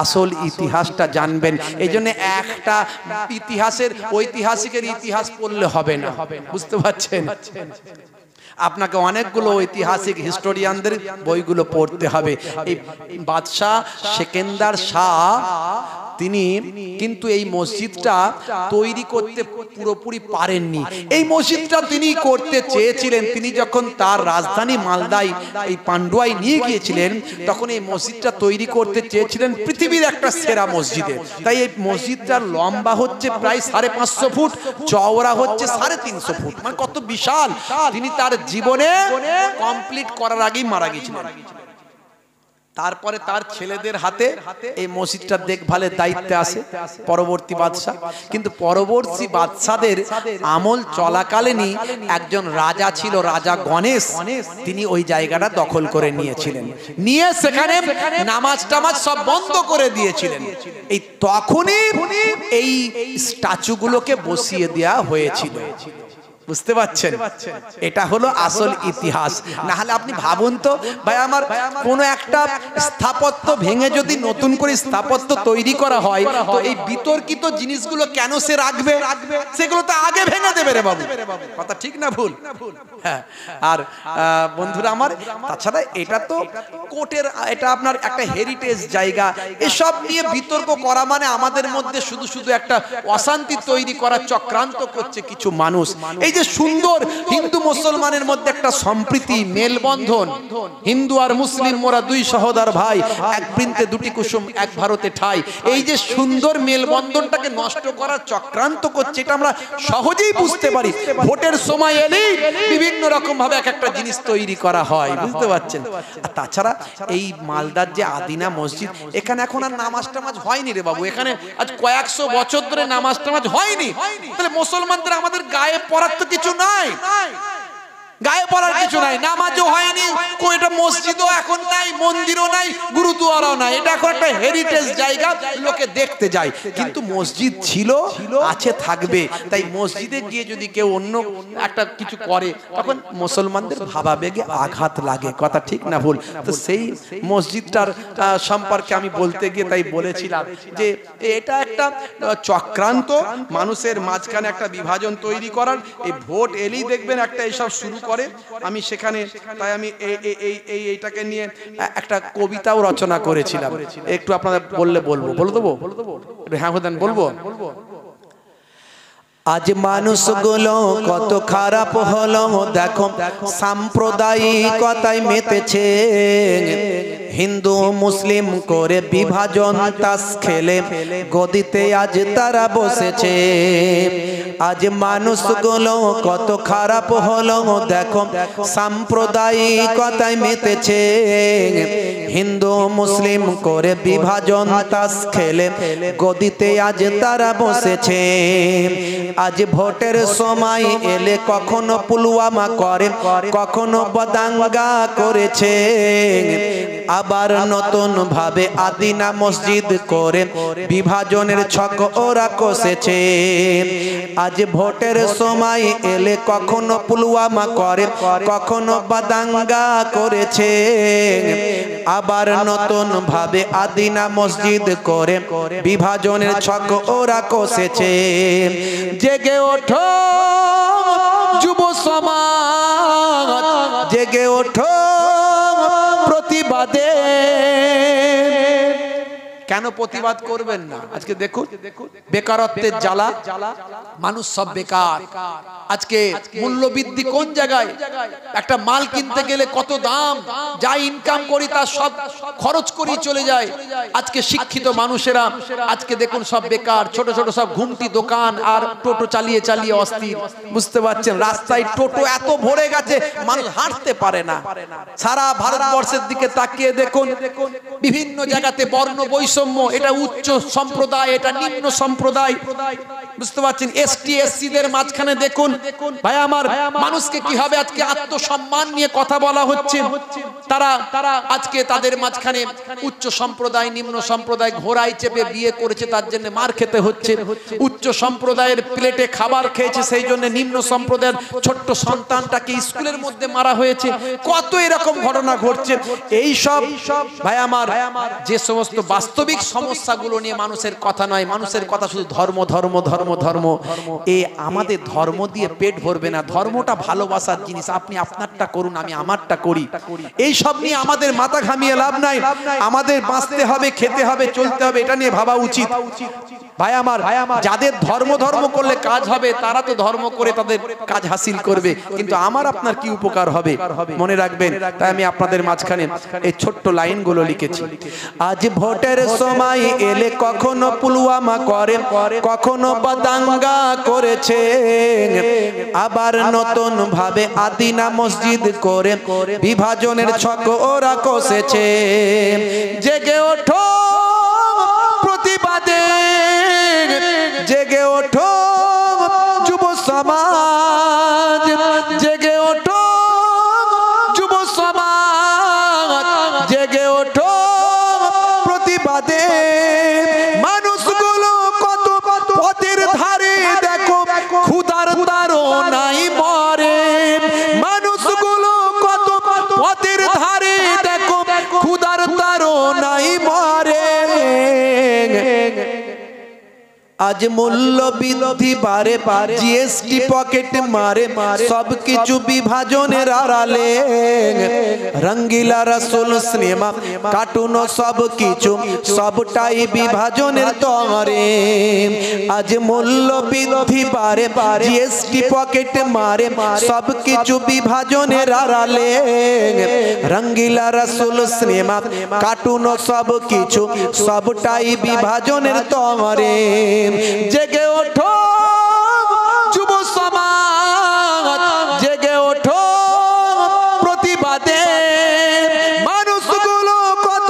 আসল ইতিহাসটা জানবেন। এই জন্য একটা ইতিহাসের ঐতিহাসিকের ইতিহাস পড়লে হবে না, বুঝতে পারছেন? আপনাকে অনেকগুলো ঐতিহাসিক হিস্টোরিয়ানদের বইগুলো পড়তে হবে। এই বাদশাহ সিকান্দার শাহ তিনি কিন্তু এই মসজিদটা তৈরি করতে পুরোপুরি পারেননি। এই মসজিদটা তিনি করতে চেয়েছিলেন। তিনি যখন তার রাজধানী মালদায় এই পান্ডুয়ায় নিয়ে গিয়েছিলেন, তখন এই মসজিদটা তৈরি করতে চেয়েছিলেন পৃথিবীর একটা সেরা মসজিদে। তাই এই মসজিদটার লম্বা হচ্ছে প্রায় 550 ফুট, চওড়া হচ্ছে 350 ফুট, মানে কত বিশাল! তিনি তার জীবনে কমপ্লিট করার আগেই মারা গিয়েছিলেন। তারপরে তার ছেলেদের হাতে এই মসজিদটা দেখভালের দায়িত্বে আসে পরবর্তী বাদশা। কিন্তু পরবর্তী বাদশাদের আমল চলাকালীনই একজন রাজা ছিল, রাজা গণেশ, তিনি ওই জায়গাটা দখল করে নিয়েছিলেন, নিয়ে সেখানে নামাজ টামাজ সব বন্ধ করে দিয়েছিলেন। এই তখনই এই স্ট্যাচুগুলোকে বসিয়ে দেওয়া হয়েছিল, বুঝতে পারছেন? এটা হলো আসল ইতিহাস। না হলে আপনি ভাবুন তো ভাই আমার, কোনো একটা স্থাপত্য ভেঙে যদি নতুন করে স্থাপত্য তৈরি করা হয়, তো এই বিতর্কিত জিনিসগুলো কেন সে রাখবে? সেগুলো তো আগে ভেঙে দেবে রে বাবু। কথা ঠিক না ভুল? হ্যাঁ। আর বন্ধুরা আমার, তাছাড়া এটা তো কোর্টের, এটা আপনার একটা হেরিটেজ জায়গা। এসব নিয়ে বিতর্ক করা মানে আমাদের মধ্যে শুধু একটা অশান্তি তৈরি করার চক্রান্ত করছে কিছু মানুষ। এই যে সুন্দর হিন্দু মুসলমানের মধ্যে একটা সম্প্রীতি মেলবন্ধন, হিন্দু আর মুসলিম মোরা দুই সহোদর ভাই, এক বৃন্তে দুটি কুসুম এক ভারতে ঠাই, এই যে সুন্দর মেলবন্ধনটাকে নষ্ট করার চক্রান্ত করছে, এটা আমরা সহজেই বুঝতে পারি। ভোটের সময় এলেই বিভিন্ন রকম ভাবে এক একটা জিনিস তৈরি করা হয়, বুঝতে পারছেন। আর তাছাড়া এই মালদার যে আদিনা মসজিদ, এখানে এখন আর নামাজ টামাজ হয়নি রে বাবু, এখানে আজ কয়েকশো বছর ধরে নামাজ টামাজ হয়নি। তাহলে মুসলমানদের আমাদের গায়ে পড়ার তো কিছু নাই, গায়ে পড়ার কিছু নাই, নামাজও হয়নি, এটা মসজিদও এখন নাই, মন্দিরও নাই, গুরুদুয়ারাও নাই, এটা এখন একটা হেরিটেজ জায়গা, লোকে দেখতে যায়। কিন্তু মসজিদ ছিল, আছে, থাকবে। তাই মসজিদে গিয়ে যদি কেউ অন্য একটা কিছু করে, তখন মুসলমানদের ভাবাবেগে আঘাত লাগে, কথা ঠিক না ভুল? তো সেই মসজিদটার সম্পর্কে আমি বলতে গিয়ে তাই বলেছিলাম যে এটা একটা চক্রান্ত, মানুষের মাঝখানে একটা বিভাজন তৈরি করার। এই ভোট এলেই দেখবেন একটা এইসব শুরু করে। আমি সেখানে তাই আমি এইটাকে নিয়ে একটা কবিতাও রচনা করেছিলাম, একটু আপনাদের বললে বলবো, বলে দেবো? হ্যাঁ বলবো। আজ মানুষগুলো কত খারাপ হলো, দেখো সাম্প্রদায়িকতায় মেতেছে, হিন্দু মুসলিম করে বিভাজন তাস খেলে গদিতে আজ তারা বসেছে। আজ মানুষগুলো কত খারাপ হলো, দেখো সাম্প্রদায়িকতায় মেতেছে, হিন্দু মুসলিম করে বিভাজন তাস খেলে গদিতে আজ তারা বসেছে। আজ ভোটের সময় এলে কখনো পুলওয়ামা করে, কখনো বদাঙ্গা করেছে, আবার নতুন ভাবে আদিনা মসজিদ করে বিভাজনের ছক ওরা কষেছে। আজ ভোটের সময় এলে কখনো পুলওয়ামা করে, কখনো বদাঙ্গা করেছে, আবার নতুন ভাবে আদিনা মসজিদ করে বিভাজনের ছক ওরা কষেছে। জেগে ওঠো যুব সমাজ, জেগে ওঠো প্রতিবাদে। কেন প্রতিবাদ করবেন না? আজকে দেখুন বেকারত্বের জ্বালা, মানুষ সব বেকার। আজকে মূল্যবৃদ্ধি কোন জায়গায়, একটা মাল কিনতে গেলে কত দাম, যা ইনকাম করি তা সব খরচ করি চলে যায়। আজকে শিক্ষিত মানুষেরা আজকে দেখুন সব বেকার, ছোট ছোট সব ঘুমটি দোকান আর টোটো চালিয়ে চালিয়ে অস্থির, বুঝতে পারছেন? রাস্তায় টোটো এত ভরে গেছে মানুষ হাঁটতে পারে না। সারা ভারতবর্ষের দিকে তাকিয়ে দেখুন, বিভিন্ন জায়গাতে বর্ণ বৈষম্য, এটা উচ্চ সম্প্রদায়, এটা নিম্ন সম্প্রদায়, বুঝতে পারছেন? এসটি এসসিদের মাঝখানে দেখুন ভাই আমার, মানুষকে কিভাবে আজকে আত্মসম্মান নিয়ে কথা বলা হচ্ছে। তারা আজকে তাদের মাঝখানে উচ্চ সম্প্রদায় নিম্ন সম্প্রদায় ঘোড়ায় চেপে বিয়ে করেছে, তার জন্য মার খেতে হচ্ছে। উচ্চ সম্প্রদায়ের প্লেটে খাবার খেয়েছে, সেই জন্য নিম্ন সম্প্রদায়ের ছোট্ট সন্তানটাকে স্কুলের মধ্যে মারা হয়েছে। কত এরকম ঘটনা ঘটছে। এই সব ভাই আমার যে সমস্ত বাস্তবিক সমস্যাগুলো নিয়ে মানুষের কথা নয়, মানুষের কথা শুধু ধর্ম ধর্ম ধর্ম ধর্ম। আমাদের ধর্ম দিয়ে পেট ভরবে না, ধর্মটা ভালোবাসার জিনিস, আপনি আপনারটা করুন, আমি আমারটা করি। এই সব নিয়ে আমাদের মাথা ঘামিয়ে লাভ নাই। আমাদের বাঁচতে হবে, খেতে হবে, চলতে হবে, এটা নিয়ে ভাবা উচিত। ভাই আমার, যাদের ধর্ম ধর্ম করলে কাজ হবে, তারা তো ধর্ম করে তাদের কাজ হাসিল করবে, কিন্তু আমার আপনার কি উপকার হবে মনে রাখবেন। তাই আমি আপনাদের মাঝখানে এই ছোট্ট লাইনগুলো লিখেছি। আজ ভোটের সময় এলে কখনো পুলওয়ামা করে, কখনো বদাঙ্গা করেছে, আবার নতুন ভাবে আদিনা মসজিদ করে বিভাজনের ছক ওরা কষেছে। জেগে ওঠো প্রতিবাদে, জেগে ওঠো যুব সমাজ, জেগে ওঠো যুব সমাজ, জেগে ওঠো প্রতিবাদে। মানুষগুলো কত পথের ধারে দেখো ক্ষুধার তাড়নায় মরে, মানুষগুলো কত পথের ধারে দেখো ক্ষুধার তাড়নায় মরে। আজ মূল্য বৃদ্ধি বারে বারে, জিএসটি পকেট মারে, সব কিছু বিভাজনের আড়ালে, রঙ্গিলা রসুল সিনেমা কার্টুন সব কিছু সবটাই বিভাজনের তরে। আজ মূল্য বৃদ্ধি বারে বারে, জিএসটি পকেট মারে, সব কিছু বিভাজনের আড়ালে, রঙ্গিলা রসুল সিনেমা কার্টুন সব কিছু সবটাই বিভাজনের তরে। জেগে ওঠো যুব সমাজ, জেগে ওঠো প্রতিবাদে, মানুষগুলো কত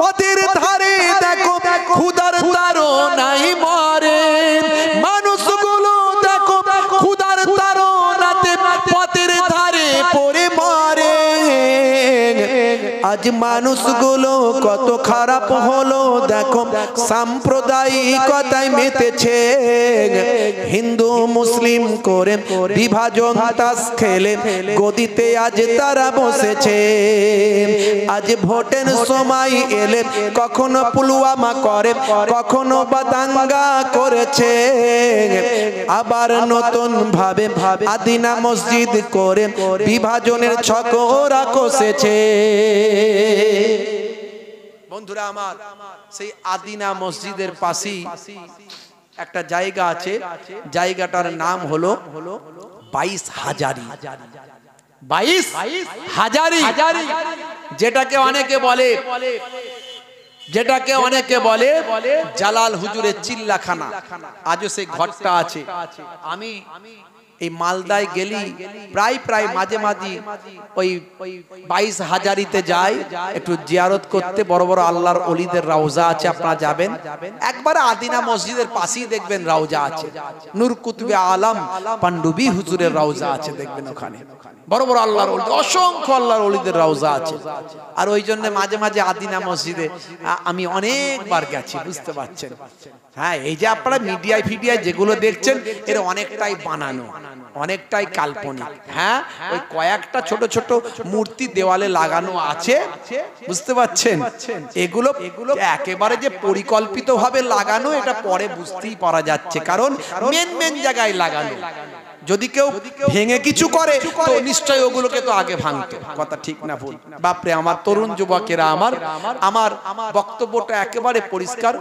পথের ধারে দেখো ক্ষুধার তাড়নায় মরে, মানুষগুলো দেখো ক্ষুধার তাড়নাতে পথের ধারে পড়ে মরে। আজ মানুষগুলো কত খারাপ হলো দেখো, সাম্প্রদায়িকতায় মেতেছে, হিন্দু মুসলিম করে বিভাজন তাস খেলে গদিতে আজ তারা বসেছে। আজ ভোটের সময় এলে কখনো পুলওয়ামা করে, কখনো বা দাঙ্গা করেছে, আবার নতুন ভাবে আদিনা মসজিদ করে বিভাজনের ছক ওরা কষেছে। বন্ধুরা আমার, সেই আদিনা মসজিদের পাশেই একটা জায়গা আছে, জায়গাটার নাম হলো 22 হাজারি। 22 হাজারি, যেটাকে অনেকে বলে জালাল হুজুরের চিল্লাখানা। আজও সেই ঘরটা আছে। আমি এই মালদায় গেলি প্রায় মাঝে মাঝে ওই 22 হাজারিতে যাই একটু জিয়ারত করতে। বড় বড় আল্লাহর ওলিদের রওজা আছে, আপনারা যাবেন একবার। আদিনা মসজিদের পাশেই দেখবেন রওজা আছে, নূর কুতুবে আলম পান্ডুবি হুজুরের রওজা আছে, দেখবেন ওখানে বড় বড় আল্লাহর ওলি, অসংখ্য আল্লাহর ওলিদের রওজা আছে। আর ওই জন্য মাঝে মাঝে আদিনা মসজিদে আমি অনেকবার গেছি, বুঝতে পারছেন। হ্যাঁ, এই যে আপনারা মিডিয়ায় ফিডিয়ায় যেগুলো দেখছেন এর অনেকটাই বানানো, অনেকটাই কাল্পনিক। হ্যাঁ, ওই কয়েকটা ছোট ছোট মূর্তি দেওয়ালে লাগানো আছে, বুঝতে পারছেন। এগুলো একেবারে যে পরিকল্পিতভাবে লাগানো এটা পরে বুঝতেই পারা যাচ্ছে, কারণ মেন জায়গায় লাগানো। যদি কেউ ভেঙে কিছু করে তো নিশ্চয়ই ওগুলোকে তো আগে ভাঙতো, কথা ঠিক না ভুল? বাপরে আমার তরুণ যুবকেরা, আমার বক্তব্যটা একেবারে পরিষ্কার।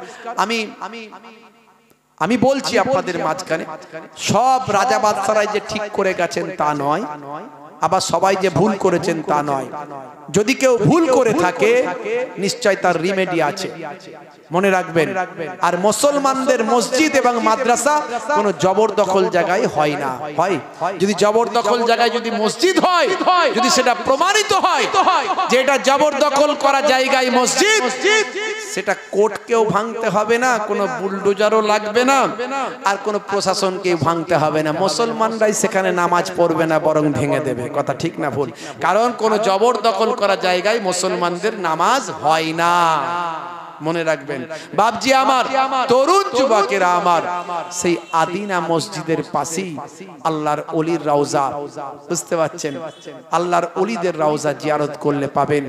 আমি বলছি আপনাদের মাঝখানে, সব রাজা বাদশারাই যে ঠিক করে গেছেন তা নয়, আবার সবাই যে ভুল করেছেন তা নয়। যদি কেউ ভুল করে থাকে নিশ্চয় তার রিমেডি আছে, মনে রাখবেন। আর মুসলমানদের মসজিদ এবং মাদ্রাসা কোনো জবরদখল জায়গায় হয় না। হয় যদি জবরদখল জায়গায় যদি মসজিদ হয়, যদি সেটা প্রমাণিত হয় যে এটা জবরদখল করা জায়গায় মসজিদ, সেটা কোর্টকেও ভাঙতে হবে না, কোনো বুলডোজারও লাগবে না, আর কোনো প্রশাসনকেও ভাঙতে হবে না। মুসলমানরাই সেখানে নামাজ পড়বে না, বরং ভেঙে দেবে, কথা ঠিক না ভুল? কারণ কোনো জবরদখল করা জায়গায় মুসলমানদের নামাজ হয় না, মনে রাখবেন। বাপজি আমার, তরুণ যুবকেরা আমার, সেই আদিনা মসজিদের পাশেই আল্লাহর ওলির রওজা, বুঝতে পারছেন? আল্লাহর ওলিদের রওজা জিয়ারত করলে পাবেন।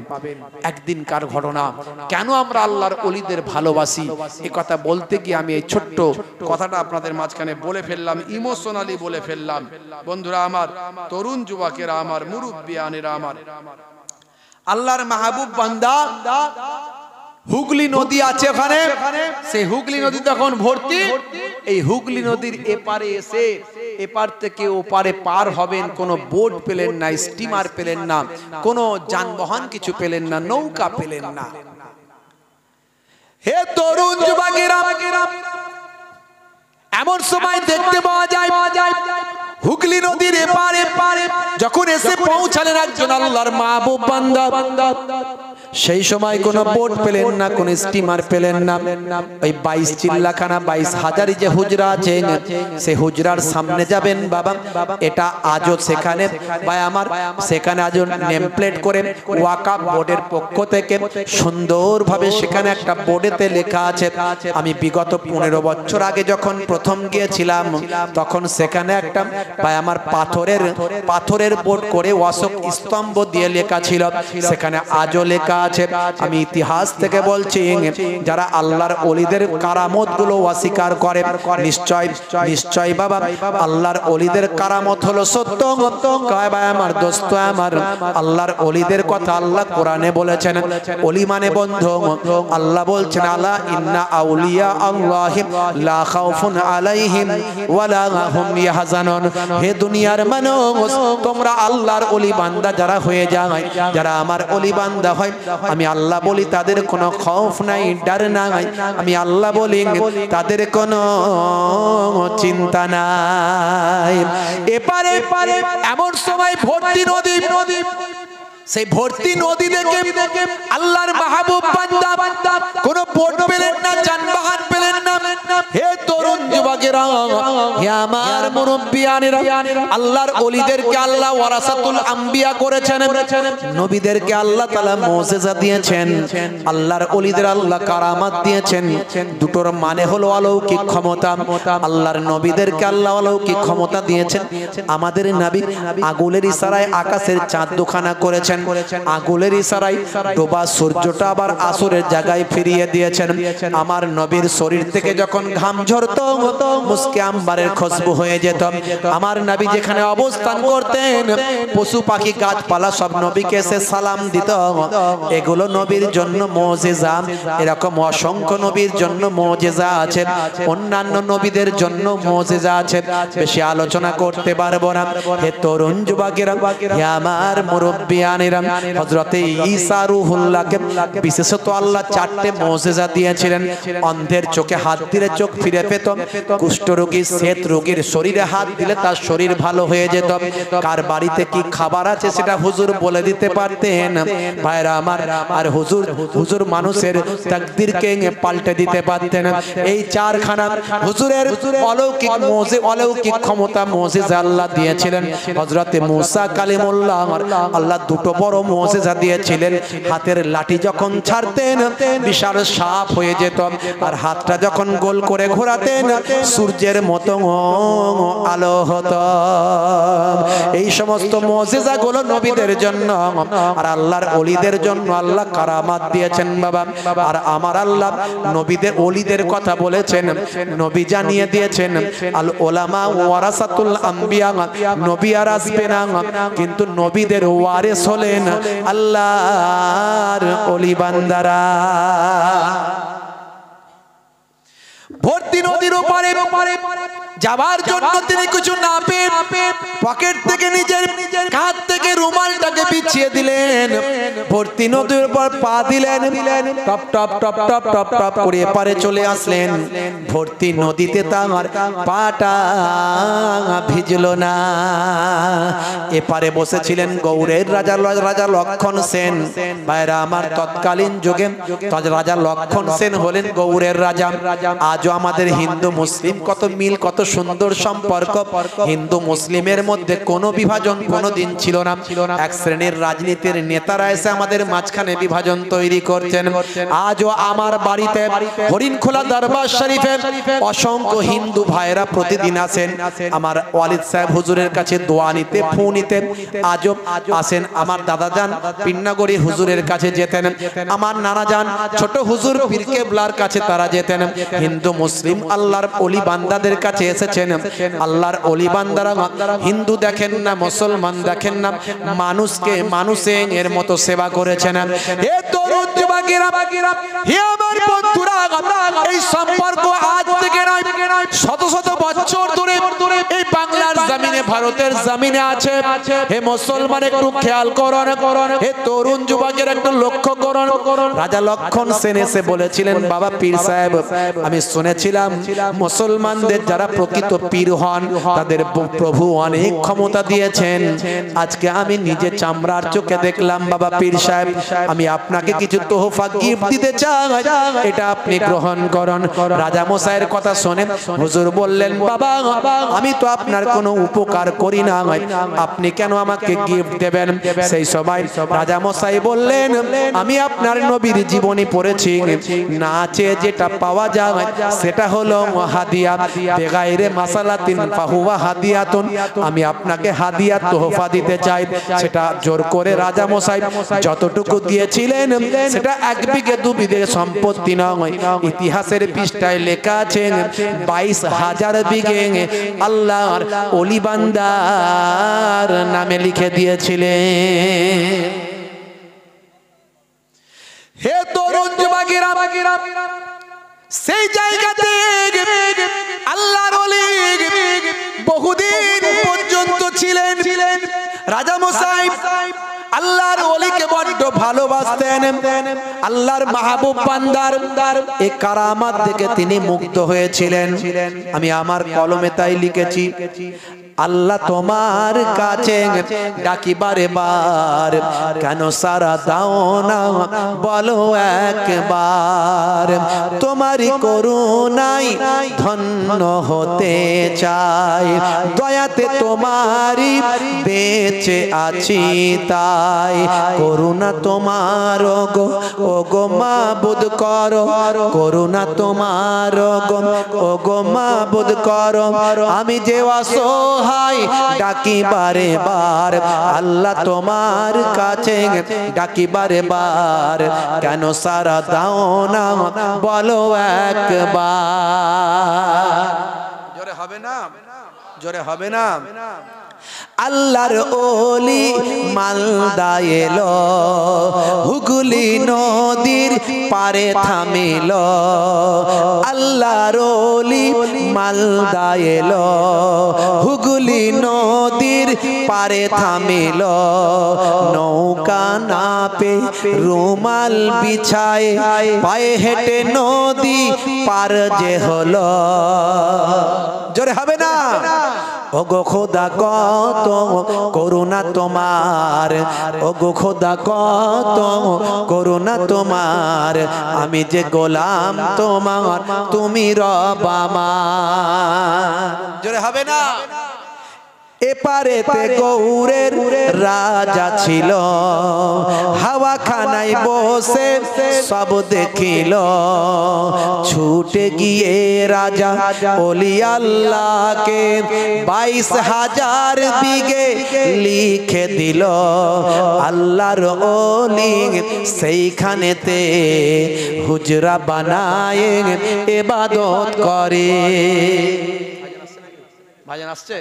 একদিনকার ঘটনা। কেন আমরা আল্লাহর ওলিদের ভালোবাসি এ কথা বলতে গিয়ে আমি এই ছোট্ট কথাটা আপনাদের মাঝখানে বলে ফেললাম, ইমোশনালি বলে ফেললাম। বন্ধুরা আমার, তরুণ যুবকেরা আমার, মুরব্বিয়ানেরা আমার, আল্লাহর মাহবুব বান্দা, হুগলি নদী আছে ওখানে, সেই হুগলি নদী তখন ভর্তি। এই হুগলি নদীর এপারে এসে এপার থেকে ওপারে পার হবেন, কোনো বোট পেলেন না, স্টিমার পেলেন না, কোনো যানবাহন কিছু পেলেন না, নৌকা পেলেন না। হে তরুণ যুবকেরা, এমন সময় দেখতে পাওয়া যায় হুগলি নদীর এপারে যখন এসে পৌঁছালেন একজন আল্লাহর মাহবুব বান্দা, সেই সময় কোনো বোট পেলেন না, কোন স্টিমার পেলেন না। ওই 22 চিল্লাখানা 22 হাজারি যে হুজরা আছে, সে হুজরার সামনে যাবেন বাবা। এটা আজও সেখানে ভাই আমার, সেখানে আজও নেম প্লেট করে ওয়াকাফ বোর্ডের পক্ষ থেকে সুন্দরভাবে সেখানে একটা বোর্ডেতে লেখা আছে। আমি বিগত 15 বছর আগে যখন প্রথম গিয়েছিলাম তখন সেখানে একটা ভাই আমার পাথরের বোর্ড করে অশোক স্তম্ভ দিয়ে লেখা ছিল, সেখানে আজও লেখা আছে। আমি ইতিহাস থেকে বলছি, যারা আল্লাহর ওলিদের কারামত গুলো অস্বীকার করে, নিশ্চয় নিশ্চয় বাবা আল্লাহর ওলিদের কারামত হলো সত্য। কয় ভাই আমার, দোস্ত আমার, আল্লাহর ওলিদের কথা আল্লাহ কোরআনে বলেছেন। ওলি মানে বন্ধু। আল্লাহ বলছেন, আলা ইন্না আউলিয়া আল্লাহি লা খাউফুন আলাইহিম ওয়ালা হুম ইয়াহজানুন। হে দুনিয়ার মানুষ, তোমরা আল্লাহর ওলি বান্দা যারা হয়ে যায়, যারা আমার ওলি বান্দা হয়, আমি আল্লাহ বলি তাদের কোনো খৌফ নাই, ডর নাই। আমি আল্লাহ বলি তাদের কোনো চিন্তা নাই। এপারে এমন সময় ভর্তি নদী, সেই ভর্তি নদী দেখে আল্লাহর মাহবুব বান্দা কোনো বোট পেলেন না, যানবাহন পেলেন না। হে তরুণ যুবকেরা, হে আমার মুরব্বিয়ানেরা, আল্লাহর ওলিদেরকে আল্লাহ ওয়ারাসাতুল আম্বিয়া করেছেন। নবীদেরকে আল্লাহ তাআলা মুজিজা দিয়েছেন, আল্লাহর ওলিদের আল্লাহ কারামাত দিয়েছেন। দুটোর মানে হলো অলৌকিক ক্ষমতা। আল্লাহর নবীদেরকে আল্লাহ অলৌকিক ক্ষমতা দিয়েছেন। আমাদের নবী আগুনের ইশারায় আকাশের চাঁদ দুখানা করেছেন। আগুনের ইশারায় ডোবা সূর্যটা আবার আসরের জায়গায় ফিরিয়ে দিয়েছেন। আমার নবীর শরীর থেকে যখন ঘাম ঝরতো, মুস্কে আম্বারের খুশবু হয়ে যেত। আমার নবী যেখানে অবস্থান করতেন, পশু পাখি গাছপালা সব নবীকে এসে সালাম দিত। এগুলো নবীর জন্য মুজিজা। এরকম অসংখ্য নবীর জন্য মুজিজা আছে, অন্যান্য নবীদের জন্য মুজিজা আছে। বেশি আলোচনা করতে পারবো না। হে তরুণ যুবকেরা, হে আমার মুরব্বিয়ানেরা, হযরতে ঈসা রূহুল্লাহকে বিশেষত আল্লাহ চারটে মুজিজা দিয়েছিলেন। অন্ধের চোখে হাত দিলে চোখ ফিরে পেত, কুষ্ঠরোগী শ্বেত রোগীর শরীরে হাত দিলে তার শরীর ভালো হয়ে যেত। কার বাড়িতে কি খাবার আছে সেটা হুজুর বলে দিতে পারতেন ভাইরা আমার। আর হুজুর মানুষের তাকদীরকে পাল্টে দিতে পারতেন। এই চারখানা হুজুরের অলৌকিক ক্ষমতা মুজিজা আল্লাহ দিয়েছিলেন। হযরতে মুসা কালিমুল্লাহ আল্লাহ দুটো বড় মুজিজা দিয়েছিলেন। হাতের লাঠি যখন ছাড়তেন বিশাল সাপ হয়ে যেত, আর হাতটা যখন গোল করে ঘোরাতেন সূর্যের মতো আলো হতো। এই সমস্ত মুজিজা গুলো নবীদের জন্য আর আল্লাহর ওলিদের জন্য আল্লাহ কারামাত দিয়েছেন বাবা। আর আমার আল্লাহ নবীদের ওলিদের কথা বলেছেন, নবী জানিয়ে দিয়েছেন আল উলামা ওয়ারাসাতুল আম্বিয়া। নবী আর আসবে না, কিন্তু নবীদের ওয়ারিস হলেন আল্লাহর ওলি বান্দারা। ভর্তি নদীর ওপারে যাবার জন্য তিনি কিছু না পেয়ে পকেট থেকে নিজের কাঁধ থেকে রুমালটাকে বিছিয়ে দিলেন। ভর্তি নদীর উপর পা দিলেন, top top top top top top করে এপারে চলে আসলেন। ভর্তি নদীতে তার পাটা ভিজলো না। এপারে বসেছিলেন গৌড়ের রাজা লক্ষণ সেন। ভাইরা আমার, তৎকালীন যুগে রাজা লক্ষণ সেন হলেন গৌড়ের রাজা। আজও আমাদের হিন্দু মুসলিম কত মিল, কত সুন্দর সম্পর্ক। হিন্দু মুসলিমের মধ্যে কোনো বিভাজন কোনোদিন ছিল না। এক শ্রেণীর রাজনীতির নেতারা এসে আমাদের মাঝখানে বিভাজন তৈরি করছেন। আজও আমার বাড়িতে হরিণখোলা দরবার শরীফে অসংখ্য হিন্দু ভাইরা প্রতিদিন আসেন আমার ওয়ালিদ সাহেব হুজুরের কাছে দোয়া নিতে, ফু নিতে। আজও আসেন। আমার দাদা যান পিন্নাগড়ি হুজুরের কাছে যেতেন, আমার নানা যান ছোট হুজুর পীর কেবলার কাছে তারা যেতেন। হিন্দু মুসলিম আল্লাহর ওলি বান্দাদের কাছে এসেছেন। আল্লাহর ওলি বান্দারা হিন্দু দেখেন না, মুসলমান দেখেন না, মানুষকে মানুষের মতো সেবা করেছেন। হে তরুণ যুবকেরা, হে আমার বন্ধুরা, এই সম্পর্ক আজ থেকে নয়, শত শত বছর ধরে এই বাংলার জমিনে, ভারতের জমিনে আছে। হে মুসলমান, একটু খেয়াল করুন, হে তরুণ যুবকেরা একটু লক্ষ্য করুন। রাজা লক্ষণ সেন এসে বলেছিলেন, বাবা পীর সাহেব, আমি শুনেছিলাম মুসলমানদের যারা প্রকৃত পীর হন তাদের প্রভু অনেক ক্ষমতা দিয়েছেন। আজকে আমি নিজে চামড়ার চোখে দেখলাম বাবা পীর সাহেব, আমি আপনাকে কিছু তোহফা গিফট দিতে চাই, এটা আপনি গ্রহণ করুন। রাজা মশাইয়ের কথা শুনে হুজুর বললেন, বাবা আমি তো আপনার কোনো উপকার করি না, আপনি কেন আমাকে গিফট দেবেন? সেই সময় রাজা মশাই বললেন, আমি আপনার নবীর জীবনী পড়েছি, না চেয়ে যেটা পাওয়া যায় সেটা হলো হাদিয়া, বেগাইরে মাসালাতিন ফাহুয়া হাদিয়াতুন। আমি আপনাকে হাদিয়া তোহফা দিতে চাই। সেটা জোর করে রাজা মশাই যতটুকু দিয়েছিলেন সেটা 1 বিঘে 2 বিঘে সম্পত্তি নয়, ইতিহাসের পৃষ্ঠায় লেখা আছে 22,000 বিঘে আল্লাহর ওলি বান্দার নামে লিখে দিয়েছিলেন। হে তরুণ যুবকেরা, সেই জায়গাতে আল্লাহর ওলি বহুদিন পর্যন্ত ছিলেন। রাজা মশাই আল্লাহর ওলিকে বড্ড ভালোবাসতেন। আল্লাহর মাহবুব বান্দার এই কারামাত দেখে তিনি মুগ্ধ হয়েছিলেন। আমি আমার কলমে তাই লিখেছি, আল্লাহ তোমার কাছে ডাকি বারে বার, কেন সারা দাও না বলো একবার। তোমারই করুণায় ধন্য হতে চাই, দয়াতে তোমারই বেঁচে আছি তাই। করুণা তোমার ও গো মাবুদ করো, করুণা তোমার ও গো মাবুদ করো। আমি যে অসহায় ডাকি বারে বার, আল্লাহ তোমার কাছে ডাকি বারে বার, কেন সারা দাও না বলো একবার। জোরে হবে না, জোরে হবে না। আল্লাহর ওলি মালদা এলো, হুগলি নদীর পারে থামিল। আল্লাহর ওলি মালদা এলো, হুগলি নদীর পারে থামিল। নৌকা না পে রুমাল বিছায়, পায়ে হেঁটে নদী পার যে হলো। জোরে হবে না। ওগো খোদা কত করুণা তোমার, ওগো খোদা কত করুণা তোমার। আমি যে গোলাম তোমার, তুমি রব আমার। জোরে হবে না। এপারেতে গৌরের রাজা ছিল, হাওয়া খানায় বসে সব দেখিল। ছুটে গিয়ে রাজা ওলি আল্লাহকে 22,000 বিঘে লিখে দিল। আল্লাহর ওলি সেইখানেতে হুজরা বানায় ইবাদত করে। ভাইজান আসছে?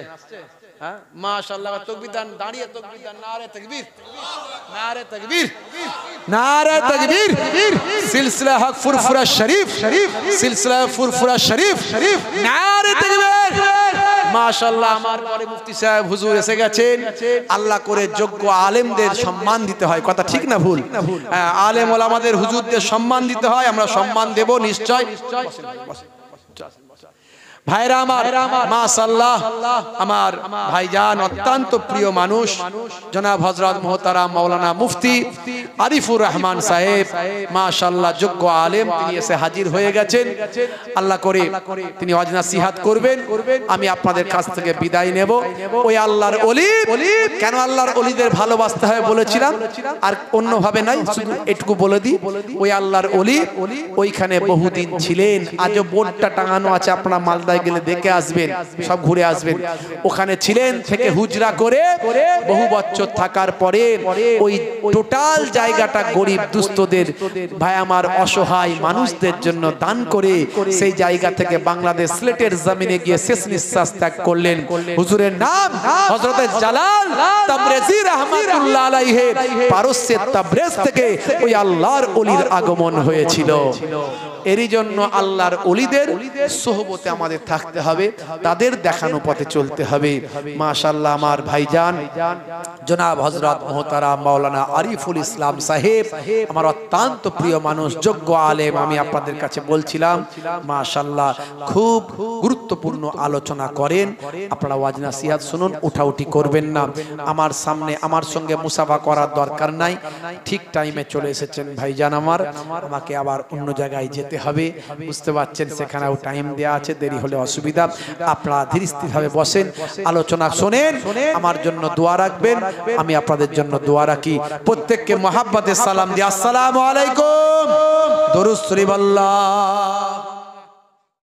হ্যাঁ মাশাআল্লাহ। তাকবীর দান, দাঁড়িয়ে তাকবীর দান। নারে তাকবীর, নারে তাকবীর, নারে তাকবীর। সিলসিলা হক ফুরফুরা শরীফ, সিলসিলা ফুরফুরা শরীফ, নারে তাকবীর। মাশাআল্লাহ। আমার পরে মুফতি সাহেব হুজুর এসে গেছেন। আল্লাহ করে যোগ্য আলেমদের সম্মান দিতে হয়, কথা ঠিক না ভুল? আলেম ওলামাদের হুজুরদের সম্মান দিতে হয়, আমরা সম্মান দেব নিশ্চয়। ভাইরা আমার, মাশাআল্লাহ, আমার ভাইজান অত্যন্ত প্রিয় মানুষ জনাব হযরত মুহতারাম মাওলানা মুফতি আরিফুর রহমান সাহেব, মাশাআল্লাহ যোগ্য আলেম, তিনি এসে হাজির হয়ে গেছেন। আল্লাহ করে তিনি ওয়াজ নসিহত করবেন। আমি আপনাদের কাছ থেকে বিদায় নেব। ওই আল্লাহর ওলি, কেন আল্লাহর ওলিদের ভালোবাসতে হয় বলেছিলাম, আর অন্য ভাবে নাই, শুধু এটুকু বলে দিই। ওই আল্লাহর ওলি ওইখানে বহুদিন ছিলেন। আজও বোর্ডটা টাঙানো আছে, আপনারা মালদা গেলে দেখে আসবেন, সব ঘুরে আসবেন। ওখানে ছিলেন, থেকে হুজরা করে বহু বছর থাকার পরে ওই টোটাল জায়গাটা গরিব দুস্থদের, ভাই আমার অসহায় মানুষদের জন্য দান করে সেই জায়গা থেকে বাংলাদেশ সিলেটের জমিনে গিয়ে শেষ নিঃশ্বাস ত্যাগ করলেন। হুজুরের নাম হযরত জালাল তাবরেজি রাহমাতুল্লাহ আলাইহি। পারস্যের তাবরেজ থেকে ওই আল্লাহর ওলির আগমন হয়েছিল। এরই জন্য আল্লাহর ওলিদের সোহবতে আমাদের থাকতে হবে, তাদের দেখানো পথে চলতে হবে। মাশাআল্লাহ। আমার ভাইজান জনাব হযরত মুহতারাম মাওলানা আরিফুল ইসলাম সাহেব, আমার অত্যন্ত প্রিয় মানুষ, যোগ্য আলেম। আমি আপনাদের কাছে বলছিলাম মাশাআল্লাহ খুব গুরুত্বপূর্ণ আলোচনা করেন। আপনারা ওয়াজ নসিহত শুনুন, উঠাউঠি করবেন না। আমার সামনে আমার সঙ্গে মুসাফা করার দরকার নাই। ঠিক টাইমে চলে এসেছেন ভাইজান আমার, আমাকে আবার অন্য জায়গায় যেতে হবে, বুঝতে পারছেন, সেখানেও টাইম দেওয়া আছে, দেরি হলে অসুবিধা। আপনারা ধীরে স্থিরভাবে বসেন, আলোচনা শোনেন, আমার জন্য দোয়া রাখবেন, আমি আপনাদের জন্য দোয়া রাখি। প্রত্যেককে মহাব্বতে সালাম দিই, আসসালামু আলাইকুম, দরুদ শরীফ আল্লাহ।